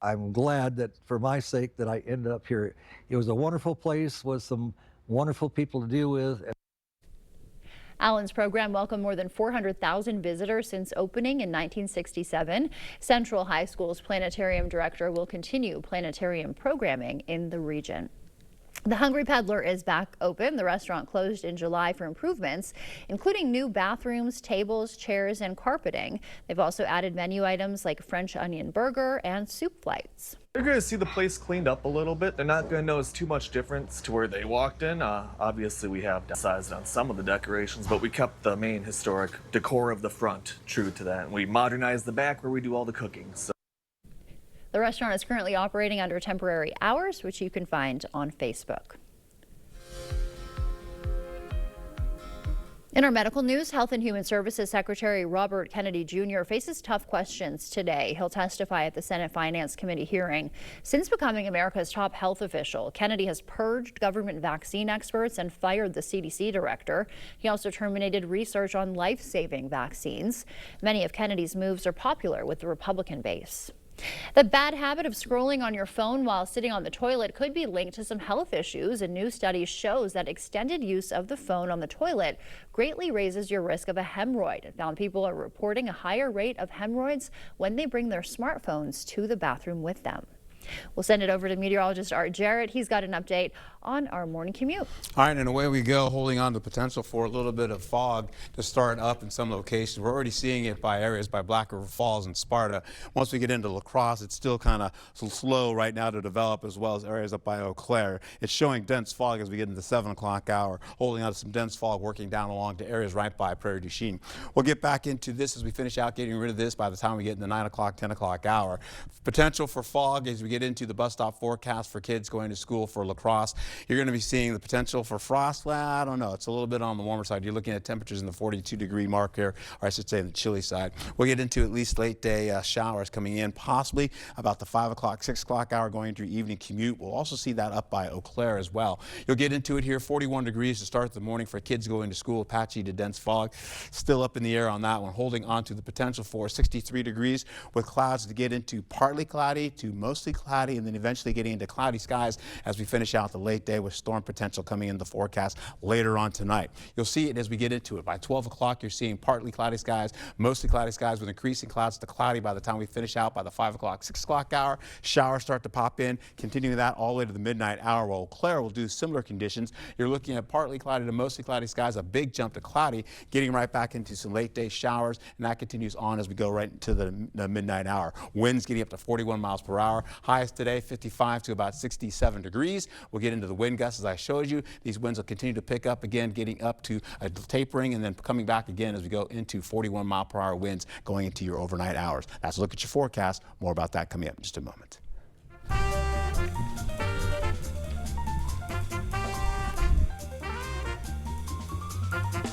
[SPEAKER 20] I'm glad that for my sake that I ended up here. It was a wonderful place with some wonderful people to deal with.
[SPEAKER 2] Allen's program welcomed more than 400,000 visitors since opening in 1967. Central High School's planetarium director will continue planetarium programming in the region. The Hungry Peddler is back open. The restaurant closed in July for improvements, including new bathrooms, tables, chairs, and carpeting. They've also added menu items like French onion burger and soup flights.
[SPEAKER 21] They're going to see the place cleaned up a little bit. They're not going to notice too much difference to where they walked in. Obviously, we have downsized on some of the decorations, but we kept the main historic decor of the front true to that. And we modernized the back where we do all the cooking. So.
[SPEAKER 2] The restaurant is currently operating under temporary hours, which you can find on Facebook. In our medical news, Health and Human Services Secretary Robert Kennedy Jr. faces tough questions today. He'll testify at the Senate Finance Committee hearing. Since becoming America's top health official, Kennedy has purged government vaccine experts and fired the CDC director. He also terminated research on life-saving vaccines. Many of Kennedy's moves are popular with the Republican base. The bad habit of scrolling on your phone while sitting on the toilet could be linked to some health issues. A new study shows that extended use of the phone on the toilet greatly raises your risk of a hemorrhoid. It found people are reporting a higher rate of hemorrhoids when they bring their smartphones to the bathroom with them. We'll send it over to meteorologist Art Jarrett. He's got an update on our morning commute.
[SPEAKER 1] All right, and away we go, holding on to the potential for a little bit of fog to start up in some locations. We're already seeing it by areas by Black River Falls and Sparta. Once we get into La Crosse, it's still kind of slow right now to develop, as well as areas up by Eau Claire. It's showing dense fog as we get into the 7 o'clock hour, holding on to some dense fog working down along to areas right by Prairie du Chien. We'll get back into this as we finish out getting rid of this by the time we get in the 9 o'clock, 10 o'clock hour. Potential for fog as we get into the bus stop forecast for kids going to school for La Crosse. You're going to be seeing the potential for frost. Well, I don't know. It's a little bit on the warmer side. You're looking at temperatures in the 42-degree mark here, or I should say the chilly side. We'll get into at least late day showers coming in, possibly about the 5 o'clock, 6 o'clock hour going into your evening commute. We'll also see that up by Eau Claire as well. You'll get into it here, 41 degrees to start the morning for kids going to school, patchy to dense fog. Still up in the air on that one, holding on to the potential for 63 degrees with clouds to get into partly cloudy to mostly cloudy, and then eventually getting into cloudy skies as we finish out the late day with storm potential coming in the forecast later on tonight. You'll see it as we get into it. By 12 o'clock, you're seeing partly cloudy skies, mostly cloudy skies with increasing clouds to cloudy by the time we finish out by the 5 o'clock, 6 o'clock hour. Showers start to pop in, continuing that all the way to the midnight hour. Well, Eau Claire will do similar conditions. You're looking at partly cloudy to mostly cloudy skies, a big jump to cloudy, getting right back into some late day showers, and that continues on as we go right into the midnight hour. Winds getting up to 41 miles per hour. Highs today, 55 to about 67 degrees. We'll get into the the wind gusts as I showed you. These winds will continue to pick up again, getting up to a tapering and then coming back again as we go into 41-mile-per-hour winds going into your overnight hours. That's a look at your forecast. More about that coming up in just a moment.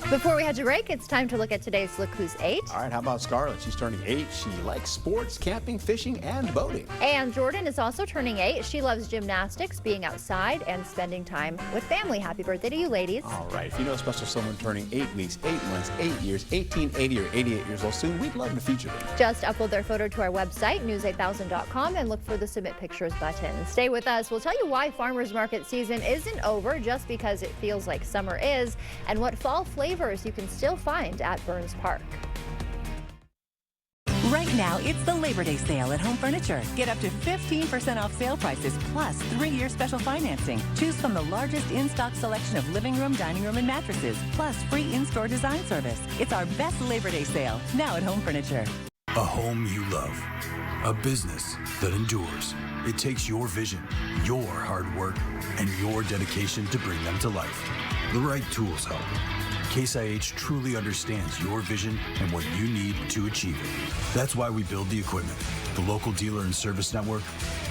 [SPEAKER 2] Before we head to break, it's time to look at today's Look Who's 8.
[SPEAKER 1] All right, how about Scarlett? She's turning 8. She likes sports, camping, fishing, and boating.
[SPEAKER 2] And Jordan is also turning 8. She loves gymnastics, being outside, and spending time with family. Happy birthday to you, ladies.
[SPEAKER 1] All right, if you know a special someone turning 8 weeks, 8 months, 8 years, 18, 80, or 88 years old soon, we'd love to feature them.
[SPEAKER 2] Just upload their photo to our website, news8000.com, and look for the Submit Pictures button. Stay with us. We'll tell you why farmers market season isn't over just because it feels like summer is, and what fall flavors you can still find at Burns Park.
[SPEAKER 11] Right now, it's the Labor Day sale at Home Furniture. Get up to 15% off sale prices plus 3-year special financing. Choose from the largest in-stock selection of living room, dining room, and mattresses, plus free in-store design service. It's our best Labor Day sale, now at Home Furniture.
[SPEAKER 22] A home you love. A business that endures. It takes your vision, your hard work, and your dedication to bring them to life. The right tools help. Case IH truly understands your vision and what you need to achieve it. That's why we build the equipment, the local dealer and service network,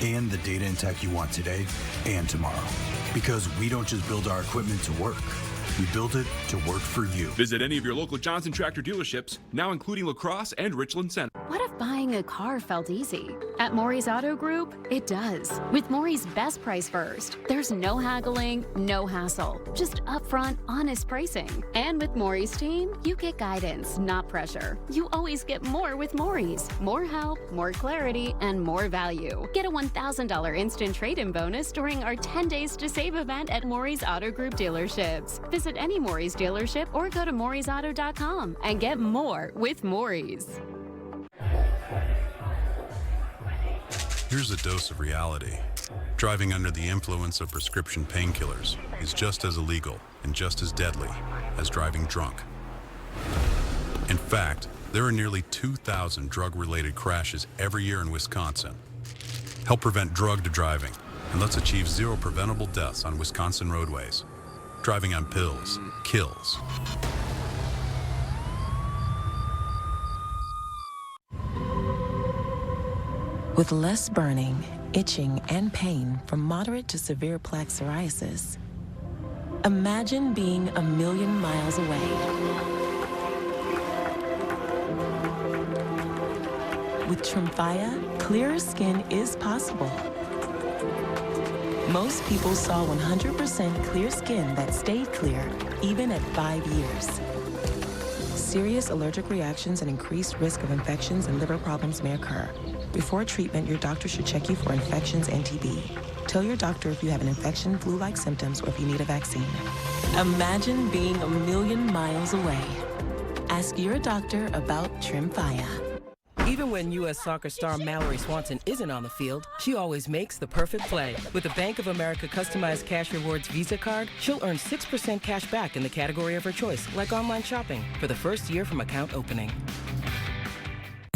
[SPEAKER 22] and the data and tech you want today and tomorrow. Because we don't just build our equipment to work. We build it to work for you.
[SPEAKER 3] Visit any of your local Johnson Tractor dealerships, now including La Crosse and Richland Center.
[SPEAKER 23] What if buying a car felt easy? At Maury's Auto Group, it does. With Maury's Best Price First, there's no haggling, no hassle, just upfront, honest pricing. And with Maury's team, you get guidance, not pressure. You always get more with Maury's. More help, more clarity, and more value. Get a $1,000 instant trade-in bonus during our 10 Days to Save event at Maury's Auto Group dealerships. Visit any Maury's dealership or go to Maury'sAuto.com and get more with Maury's.
[SPEAKER 24] Here's a dose of reality. Driving under the influence of prescription painkillers is just as illegal and just as deadly as driving drunk. In fact, there are nearly 2,000 drug-related crashes every year in Wisconsin. Help prevent drugged driving, and let's achieve 0 preventable deaths on Wisconsin roadways. Driving on pills kills.
[SPEAKER 25] With less burning, itching, and pain from moderate to severe plaque psoriasis, imagine being a million miles away. With Tremfya, clearer skin is possible. Most people saw 100% clear skin that stayed clear, even at 5 years. Serious allergic reactions and increased risk of infections and liver problems may occur. Before treatment, your doctor should check you for infections and TB. Tell your doctor if you have an infection, flu-like symptoms, or if you need a vaccine. Imagine being a million miles away. Ask your doctor about Tremfya.
[SPEAKER 26] Even when U.S. soccer star Mallory Swanson isn't on the field, she always makes the perfect play. With a Bank of America customized cash rewards Visa card, she'll earn 6% cash back in the category of her choice, like online shopping, for the first year from account opening.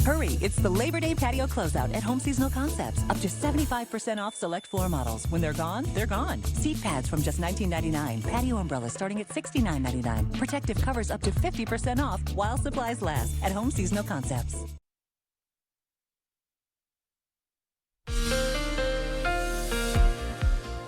[SPEAKER 11] Hurry, it's the Labor Day patio closeout at Home Seasonal Concepts. Up to 75% off select floor models. When they're gone, they're gone. Seat pads from just $19.99. Patio umbrellas starting at $69.99. Protective covers up to 50% off while supplies last at Home Seasonal Concepts.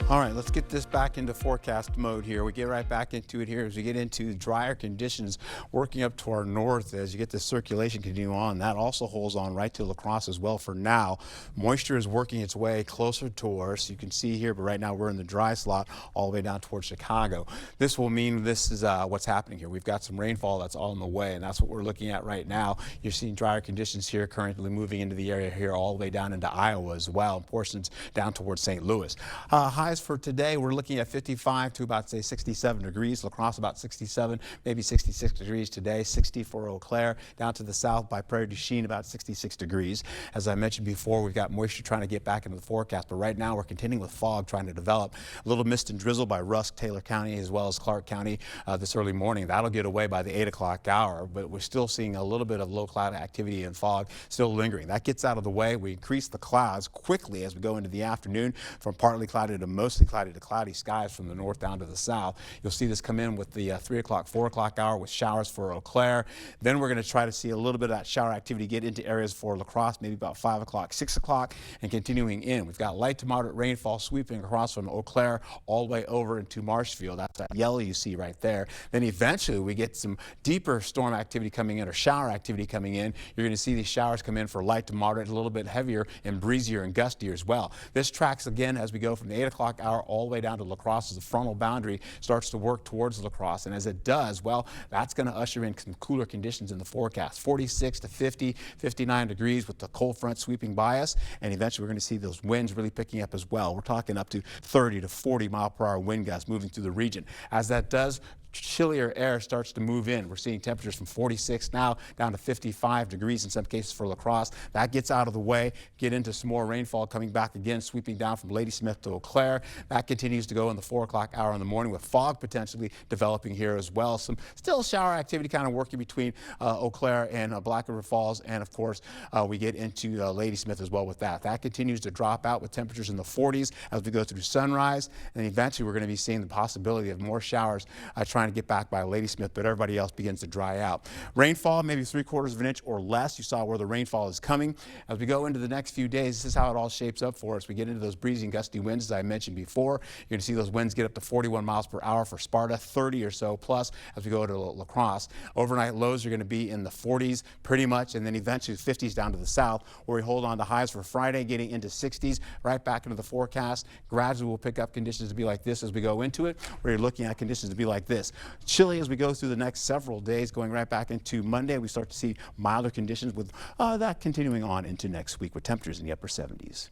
[SPEAKER 1] All right, let's get this back into forecast mode here. We get right back into it here as we get into drier conditions working up to our north as you get the circulation continue on. That also holds on right to La Crosse as well for now. Moisture is working its way closer to us. You can see here, but right now we're in the dry slot all the way down towards Chicago. This will mean this is what's happening here. We've got some rainfall that's all in the way, and that's what we're looking at right now. You're seeing drier conditions here currently moving into the area here all the way down into Iowa as well, and portions down towards St. Louis. Highs for today, we're looking at 55 to about, say, 67 degrees. La Crosse about 67, maybe 66 degrees today. 60 for Eau Claire. Down to the south by Prairie du Chien, about 66 degrees. As I mentioned before, we've got moisture trying to get back into the forecast, but right now we're continuing with fog trying to develop. A little mist and drizzle by Rusk, Taylor County, as well as Clark County this early morning. That'll get away by the 8 o'clock hour, but we're still seeing a little bit of low cloud activity and fog still lingering. That gets out of the way. We increase the clouds quickly as we go into the afternoon from partly cloudy to mostly mostly cloudy to cloudy skies from the north down to the south. You'll see this come in with the 3 o'clock, 4 o'clock hour with showers for Eau Claire. Then we're going to try to see a little bit of that shower activity get into areas for La Crosse, maybe about 5 o'clock, 6 o'clock, and continuing in. We've got light to moderate rainfall sweeping across from Eau Claire all the way over into Marshfield. That's that yellow you see right there. Then eventually we get some deeper storm activity coming in, or shower activity coming in. You're going to see these showers come in for light to moderate, a little bit heavier and breezier and gustier as well. This tracks again as we go from the 8 o'clock hour all the way down to La Crosse as the frontal boundary starts to work towards La Crosse. And as it does, well, that's going to usher in some cooler conditions in the forecast. 46 to 50, 59 degrees with the cold front sweeping by us. And eventually we're going to see those winds really picking up as well. We're talking up to 30 to 40 mile per hour wind gusts moving through the region. As that does, chillier air starts to move in. We're seeing temperatures from 46 now down to 55 degrees in some cases for La Crosse. That gets out of the way, get into some more rainfall coming back again, sweeping down from Ladysmith to Eau Claire. That continues to go in the 4 o'clock hour in the morning with fog potentially developing here as well. Some still shower activity kind of working between Eau Claire and Black River Falls, and of course we get into Ladysmith as well with that. That continues to drop out with temperatures in the 40s as we go through sunrise, and eventually we're going to be seeing the possibility of more showers trying to get back by Ladysmith, but everybody else begins to dry out. Rainfall, maybe 3/4 of an inch or less. You saw where the rainfall is coming. As we go into the next few days, this is how it all shapes up for us. We get into those breezy and gusty winds, as I mentioned before. You're going to see those winds get up to 41 miles per hour for Sparta, 30 or so plus as we go to La Crosse. Overnight lows are going to be in the 40s pretty much, and then eventually 50s down to the south, where we hold on to highs for Friday, getting into 60s, right back into the forecast. Gradually we'll pick up conditions to be like this as we go into it, where you're looking at conditions to be like this. Chilly as we go through the next several days, going right back into Monday. We start to see milder conditions with that continuing on into next week with temperatures in the upper 70s.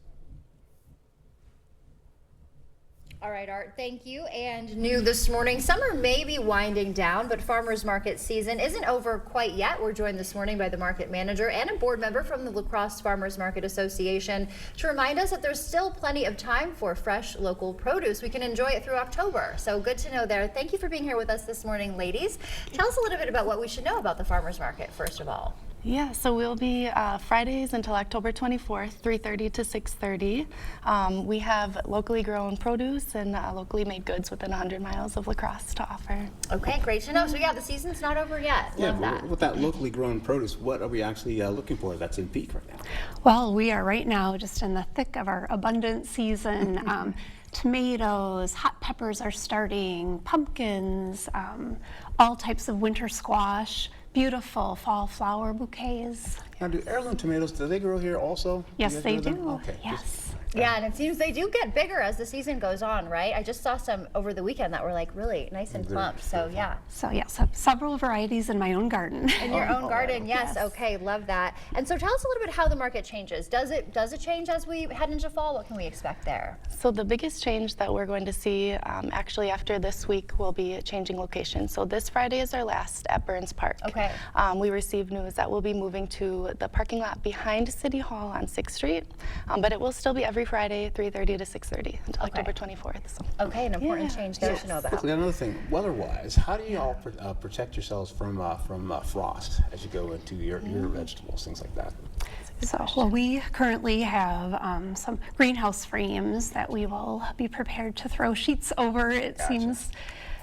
[SPEAKER 2] All right, Art, thank you. And new this morning, summer may be winding down, but farmers market season isn't over quite yet. We're joined this morning by the market manager and a board member from the La Crosse Farmers Market Association to remind us that there's still plenty of time for fresh local produce. We can enjoy it through October. So good to know there. Thank you for being here with us this morning, ladies. Tell us a little bit about what we should know about the farmers market, first of all.
[SPEAKER 4] Yeah, so we'll be Fridays until October 24th, 3:30 to 6:30. We have locally grown produce and locally made goods within 100 miles of La Crosse to offer.
[SPEAKER 2] Okay, great to know. So yeah, the season's not over yet. Love that.
[SPEAKER 1] With that locally grown produce, what are we actually looking for that's in peak right now?
[SPEAKER 5] Well, we are right now just in the thick of our abundant season. Tomatoes, hot peppers are starting, pumpkins, all types of winter squash, beautiful fall flower bouquets.
[SPEAKER 1] Now, do heirloom tomatoes, do they grow here also?
[SPEAKER 5] Yes, they do.
[SPEAKER 1] Okay.
[SPEAKER 5] Yes.
[SPEAKER 2] Yeah, and it seems they do get bigger as the season goes on, right? I just saw some over the weekend that were like really nice and plump, so yeah.
[SPEAKER 5] So yes, several varieties in my own garden.
[SPEAKER 2] In your own garden, yes. Okay, love that. And so tell us a little bit how the market changes. Does it change as we head into fall? What can we expect there?
[SPEAKER 4] So the biggest change that we're going to see actually after this week will be changing location. So this Friday is our last at Burns Park.
[SPEAKER 2] Okay.
[SPEAKER 4] We received news that we'll be moving to the parking lot behind City Hall on 6th Street, but it will still be every Friday, 3:30 to 6:30 until October 24th. So.
[SPEAKER 2] Okay, an important change there to know about.
[SPEAKER 1] Quickly, another thing, weather-wise, how do you all protect yourselves from frost as you go into your vegetables, things like that?
[SPEAKER 5] So, well, we currently have some greenhouse frames that we will be prepared to throw sheets over. It seems,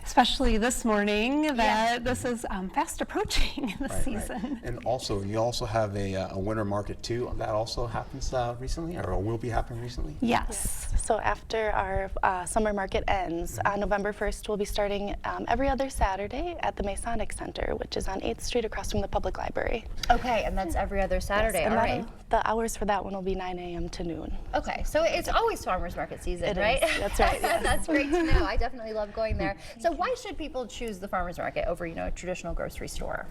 [SPEAKER 5] especially this morning, that this is fast approaching the season.
[SPEAKER 1] Right. And also, you also have a winter market too. That also happens recently, or will be happening recently?
[SPEAKER 4] Yes. So after our summer market ends, on November 1st, we'll be starting every other Saturday at the Masonic Center, which is on 8th Street across from the Public Library.
[SPEAKER 2] Okay, and that's every other Saturday,
[SPEAKER 4] yes,
[SPEAKER 2] all right.
[SPEAKER 4] The hours for that one will be 9 a.m. to noon.
[SPEAKER 2] Okay, so it's always farmers market season,
[SPEAKER 4] It
[SPEAKER 2] right?
[SPEAKER 4] is. That's right. Yes.
[SPEAKER 2] That's great to know. I definitely love going there. So why should people choose the farmers market over, a traditional grocery store?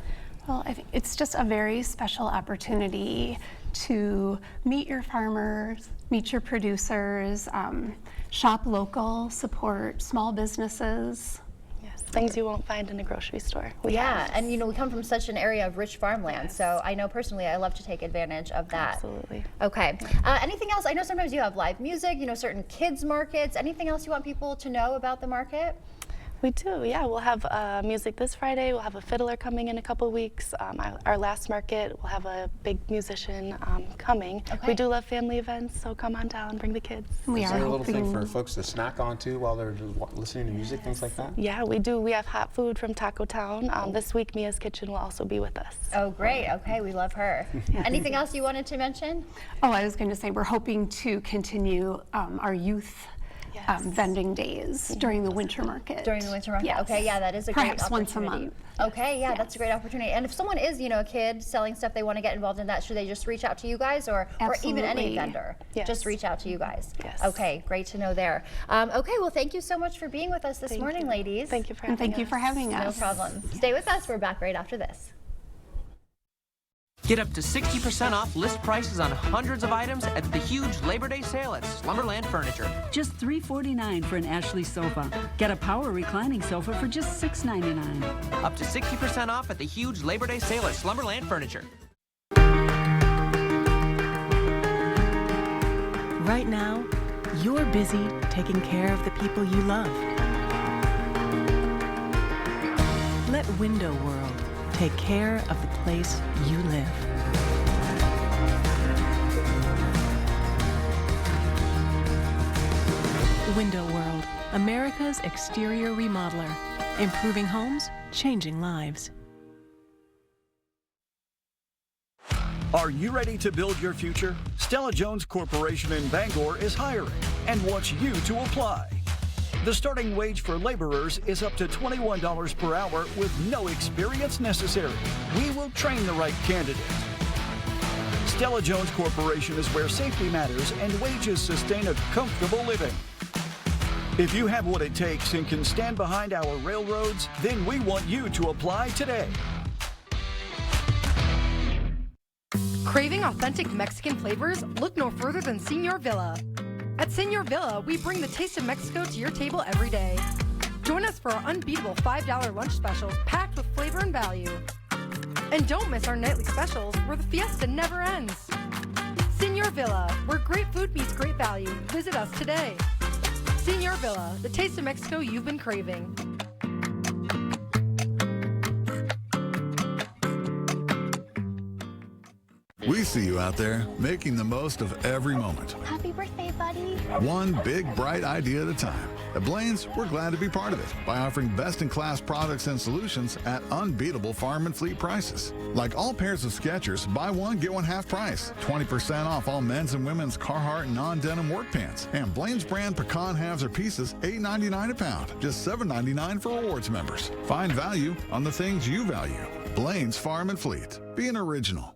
[SPEAKER 5] Well, I think it's just a very special opportunity to meet your farmers, meet your producers, shop local, support small businesses.
[SPEAKER 4] Yes, things you won't find in a grocery store.
[SPEAKER 2] And we come from such an area of rich farmland, so I know personally I love to take advantage of that.
[SPEAKER 4] Absolutely.
[SPEAKER 2] Okay. Anything else? I know sometimes you have live music, certain kids markets. Anything else you want people to know about the market?
[SPEAKER 4] We do, yeah. We'll have music this Friday. We'll have a fiddler coming in a couple weeks. Our last market, we'll have a big musician coming.
[SPEAKER 2] Okay.
[SPEAKER 4] We do love family events, so come on down, bring the kids.
[SPEAKER 1] Is there a little thing for folks to snack on too while they're listening to music, things like that?
[SPEAKER 4] Yeah, we do. We have hot food from Taco Town. This week, Mia's Kitchen will also be with us.
[SPEAKER 2] Oh, great. Okay, we love her. Anything else you wanted to mention?
[SPEAKER 5] Oh, I was going to say we're hoping to continue our youth vending days during the winter market.
[SPEAKER 2] During the winter market.
[SPEAKER 5] Yes.
[SPEAKER 2] Okay, yeah, that is a great
[SPEAKER 5] Perhaps
[SPEAKER 2] opportunity.
[SPEAKER 5] once a month.
[SPEAKER 2] Okay, yeah, that's a great opportunity. And if someone is, you know, a kid selling stuff, they want to get involved in that, should they just reach out to you guys, or even any
[SPEAKER 5] Absolutely.
[SPEAKER 2] vendor?
[SPEAKER 4] Yes.
[SPEAKER 2] Just reach out to you guys.
[SPEAKER 4] Yes.
[SPEAKER 2] Okay, great to know there. Okay, well, thank you so much for being with us this morning, ladies.
[SPEAKER 4] Thank you for
[SPEAKER 5] And
[SPEAKER 4] having
[SPEAKER 5] thank you for having
[SPEAKER 2] No
[SPEAKER 5] us.
[SPEAKER 2] problem. Stay with us. We're back right after this.
[SPEAKER 6] Get up to 60% off list prices on hundreds of items at the huge Labor Day sale at Slumberland Furniture.
[SPEAKER 7] Just $349 for an Ashley sofa. Get a power reclining sofa for just $699.
[SPEAKER 6] Up to 60% off at the huge Labor Day sale at Slumberland Furniture.
[SPEAKER 25] Right now, you're busy taking care of the people you love. Let Window World take care of the place you live. Window World, America's exterior remodeler. Improving homes, changing lives.
[SPEAKER 8] Are you ready to build your future? Stella Jones Corporation in Bangor is hiring and wants you to apply. The starting wage for laborers is up to $21 per hour with no experience necessary. We will train the right candidate. Stella Jones Corporation is where safety matters and wages sustain a comfortable living. If you have what it takes and can stand behind our railroads, then we want you to apply today.
[SPEAKER 9] Craving authentic Mexican flavors? Look no further than Señor Villa. At Señor Villa, we bring the taste of Mexico to your table every day. Join us for our unbeatable $5 lunch specials packed with flavor and value. And don't miss our nightly specials where the fiesta never ends. Señor Villa, where great food meets great value. Visit us today. Señor Villa, the taste of Mexico you've been craving.
[SPEAKER 22] We see you out there making the most of every moment.
[SPEAKER 10] Happy birthday, buddy.
[SPEAKER 22] One big, bright idea at a time. At Blaine's, we're glad to be part of it by offering best-in-class products and solutions at unbeatable farm and fleet prices. Like all pairs of Skechers, buy one, get one half price. 20% off all men's and women's Carhartt non-denim work pants. And Blaine's brand pecan halves or pieces, $8.99 a pound. Just $7.99 for rewards members. Find value on the things you value. Blaine's Farm and Fleet. Be an original.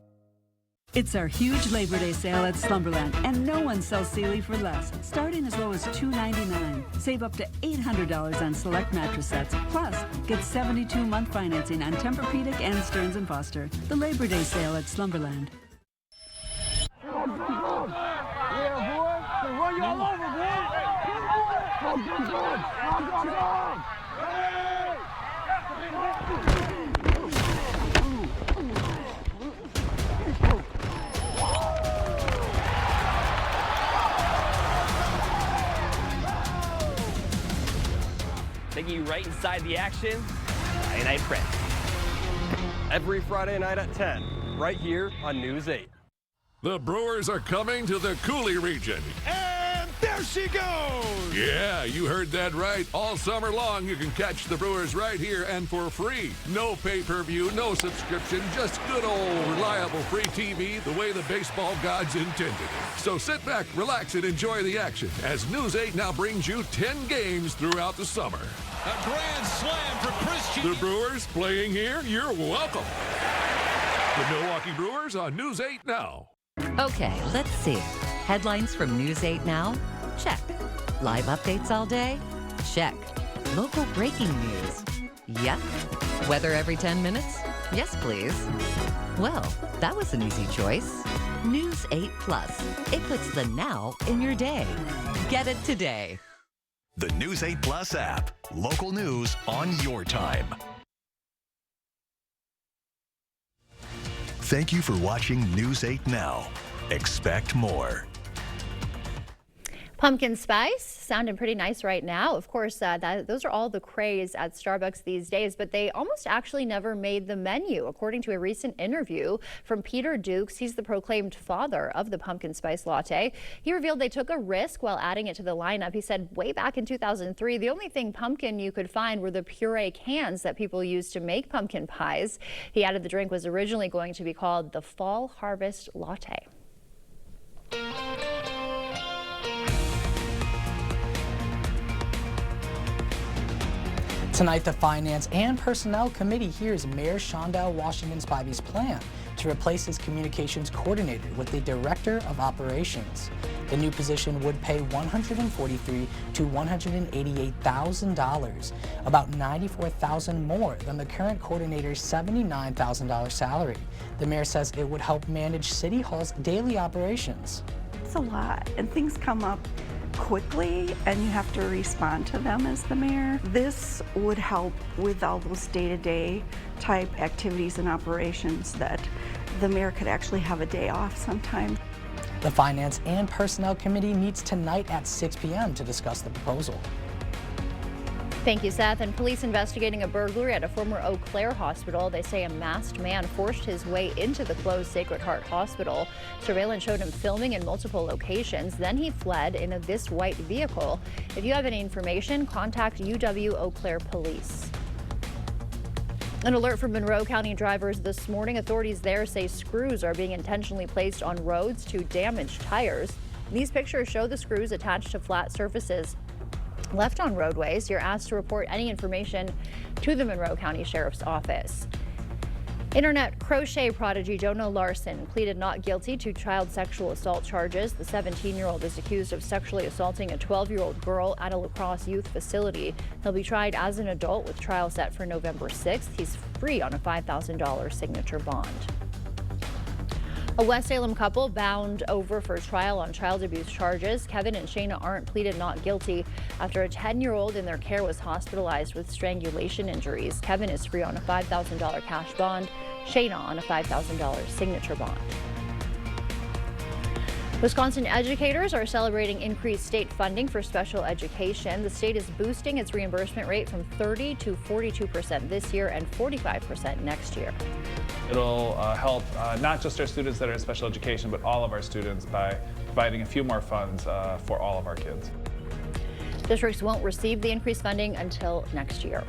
[SPEAKER 7] It's our huge Labor Day sale at Slumberland, and no one sells Sealy for less. Starting as low as $299. Save up to $800 on select mattress sets. Plus, get 72-month financing on Tempur-Pedic and Stearns & Foster. The Labor Day sale at Slumberland.
[SPEAKER 12] Yeah, boy. They run you all over, boy.
[SPEAKER 27] Taking you right inside the action, Friday Night Print. Every Friday night at 10, right here on News 8.
[SPEAKER 28] The Brewers are coming to the Coulee region.
[SPEAKER 12] And there she goes!
[SPEAKER 28] Yeah, you heard that right. All summer long, you can catch the Brewers right here and for free. No pay-per-view, no subscription, just good old reliable free TV the way the baseball gods intended. So sit back, relax, and enjoy the action as News 8 now brings you 10 games throughout the summer.
[SPEAKER 12] A grand slam for Christian.
[SPEAKER 28] The Brewers playing here, you're welcome. The Milwaukee Brewers on News 8 now.
[SPEAKER 29] Okay, let's see. Headlines from News 8 Now? Check. Live updates all day? Check. Local breaking news? Yep. Weather every 10 minutes? Yes, please. Well, that was an easy choice. News 8 Plus. It puts the now in your day. Get it today.
[SPEAKER 16] The News 8 Plus app. Local news on your time. Thank you for watching News 8 Now. Expect more.
[SPEAKER 2] Pumpkin spice sounding pretty nice right now. Of course, those are all the craze at Starbucks these days, but they almost actually never made the menu. According to a recent interview from Peter Dukes, he's the proclaimed father of the pumpkin spice latte. He revealed they took a risk while adding it to the lineup. He said way back in 2003, the only thing pumpkin you could find were the puree cans that people used to make pumpkin pies. He added the drink was originally going to be called the Fall Harvest Latte.
[SPEAKER 10] Tonight, the Finance and Personnel Committee hears Mayor Shondell Washington Spivey's plan to replace his communications coordinator with the Director of Operations. The new position would pay $143,000 to $188,000, about $94,000 more than the current coordinator's $79,000 salary. The mayor says it would help manage City Hall's daily operations.
[SPEAKER 13] It's a lot, and things come up quickly and you have to respond to them as the mayor. This would help with all those day-to-day type activities and operations that the mayor could actually have a day off sometime.
[SPEAKER 10] The Finance and Personnel Committee meets tonight at 6 p.m. to discuss the proposal.
[SPEAKER 2] Thank you, Seth. And police investigating a burglary at a former Eau Claire hospital. They say a masked man forced his way into the closed Sacred Heart Hospital. Surveillance showed him filming in multiple locations. Then he fled in this white vehicle. If you have any information, contact UW Eau Claire Police. An alert for Monroe County drivers this morning. Authorities there say screws are being intentionally placed on roads to damage tires. These pictures show the screws attached to flat surfaces left on roadways. You're asked to report any information to the Monroe County Sheriff's Office. Internet crochet prodigy Jonah Larson pleaded not guilty to child sexual assault charges. The 17-year-old is accused of sexually assaulting a 12-year-old girl at a La Crosse youth facility. He'll be tried as an adult with trial set for November 6th. He's free on a $5,000 signature bond. A West Salem couple bound over for trial on child abuse charges. Kevin and Shayna Arndt pleaded not guilty after a 10-year-old in their care was hospitalized with strangulation injuries. Kevin is free on a $5,000 cash bond, Shayna on a $5,000 signature bond. Wisconsin educators are celebrating increased state funding for special education. The state is boosting its reimbursement rate from 30% to 42% this year and 45% next year.
[SPEAKER 14] It'll help not just our students that are in special education, but all of our students by providing a few more funds for all of our kids.
[SPEAKER 2] Districts won't receive the increased funding until next year.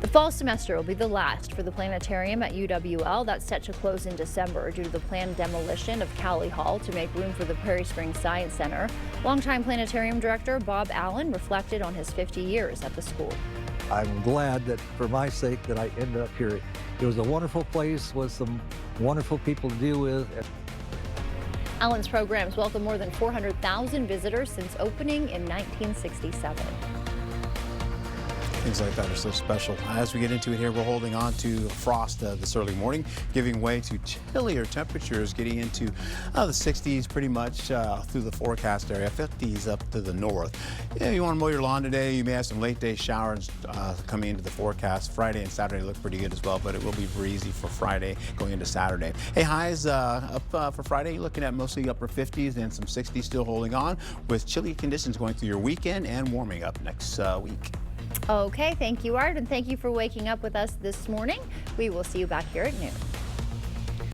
[SPEAKER 2] The fall semester will be the last for the planetarium at UWL. That's set to close in December due to the planned demolition of Cowley Hall to make room for the Prairie Springs Science Center. Longtime planetarium director Bob Allen reflected on his 50 years at the school.
[SPEAKER 15] I'm glad that for my sake that I ended up here. It was a wonderful place with some wonderful people to deal with.
[SPEAKER 2] Allen's programs welcome more than 400,000 visitors since opening in 1967.
[SPEAKER 1] Things like that are so special. As we get into it here, we're holding on to frost this early morning, giving way to chillier temperatures, getting into the 60s pretty much through the forecast area, 50s up to the north. Yeah, you want to mow your lawn today, you may have some late day showers coming into the forecast. Friday and Saturday look pretty good as well, but it will be breezy for Friday going into Saturday. Hey, highs up for Friday, you're looking at mostly upper 50s and some 60s still holding on, with chilly conditions going through your weekend and warming up next week.
[SPEAKER 2] Okay, thank you, Art, and thank you for waking up with us this morning. We will see you back here at noon.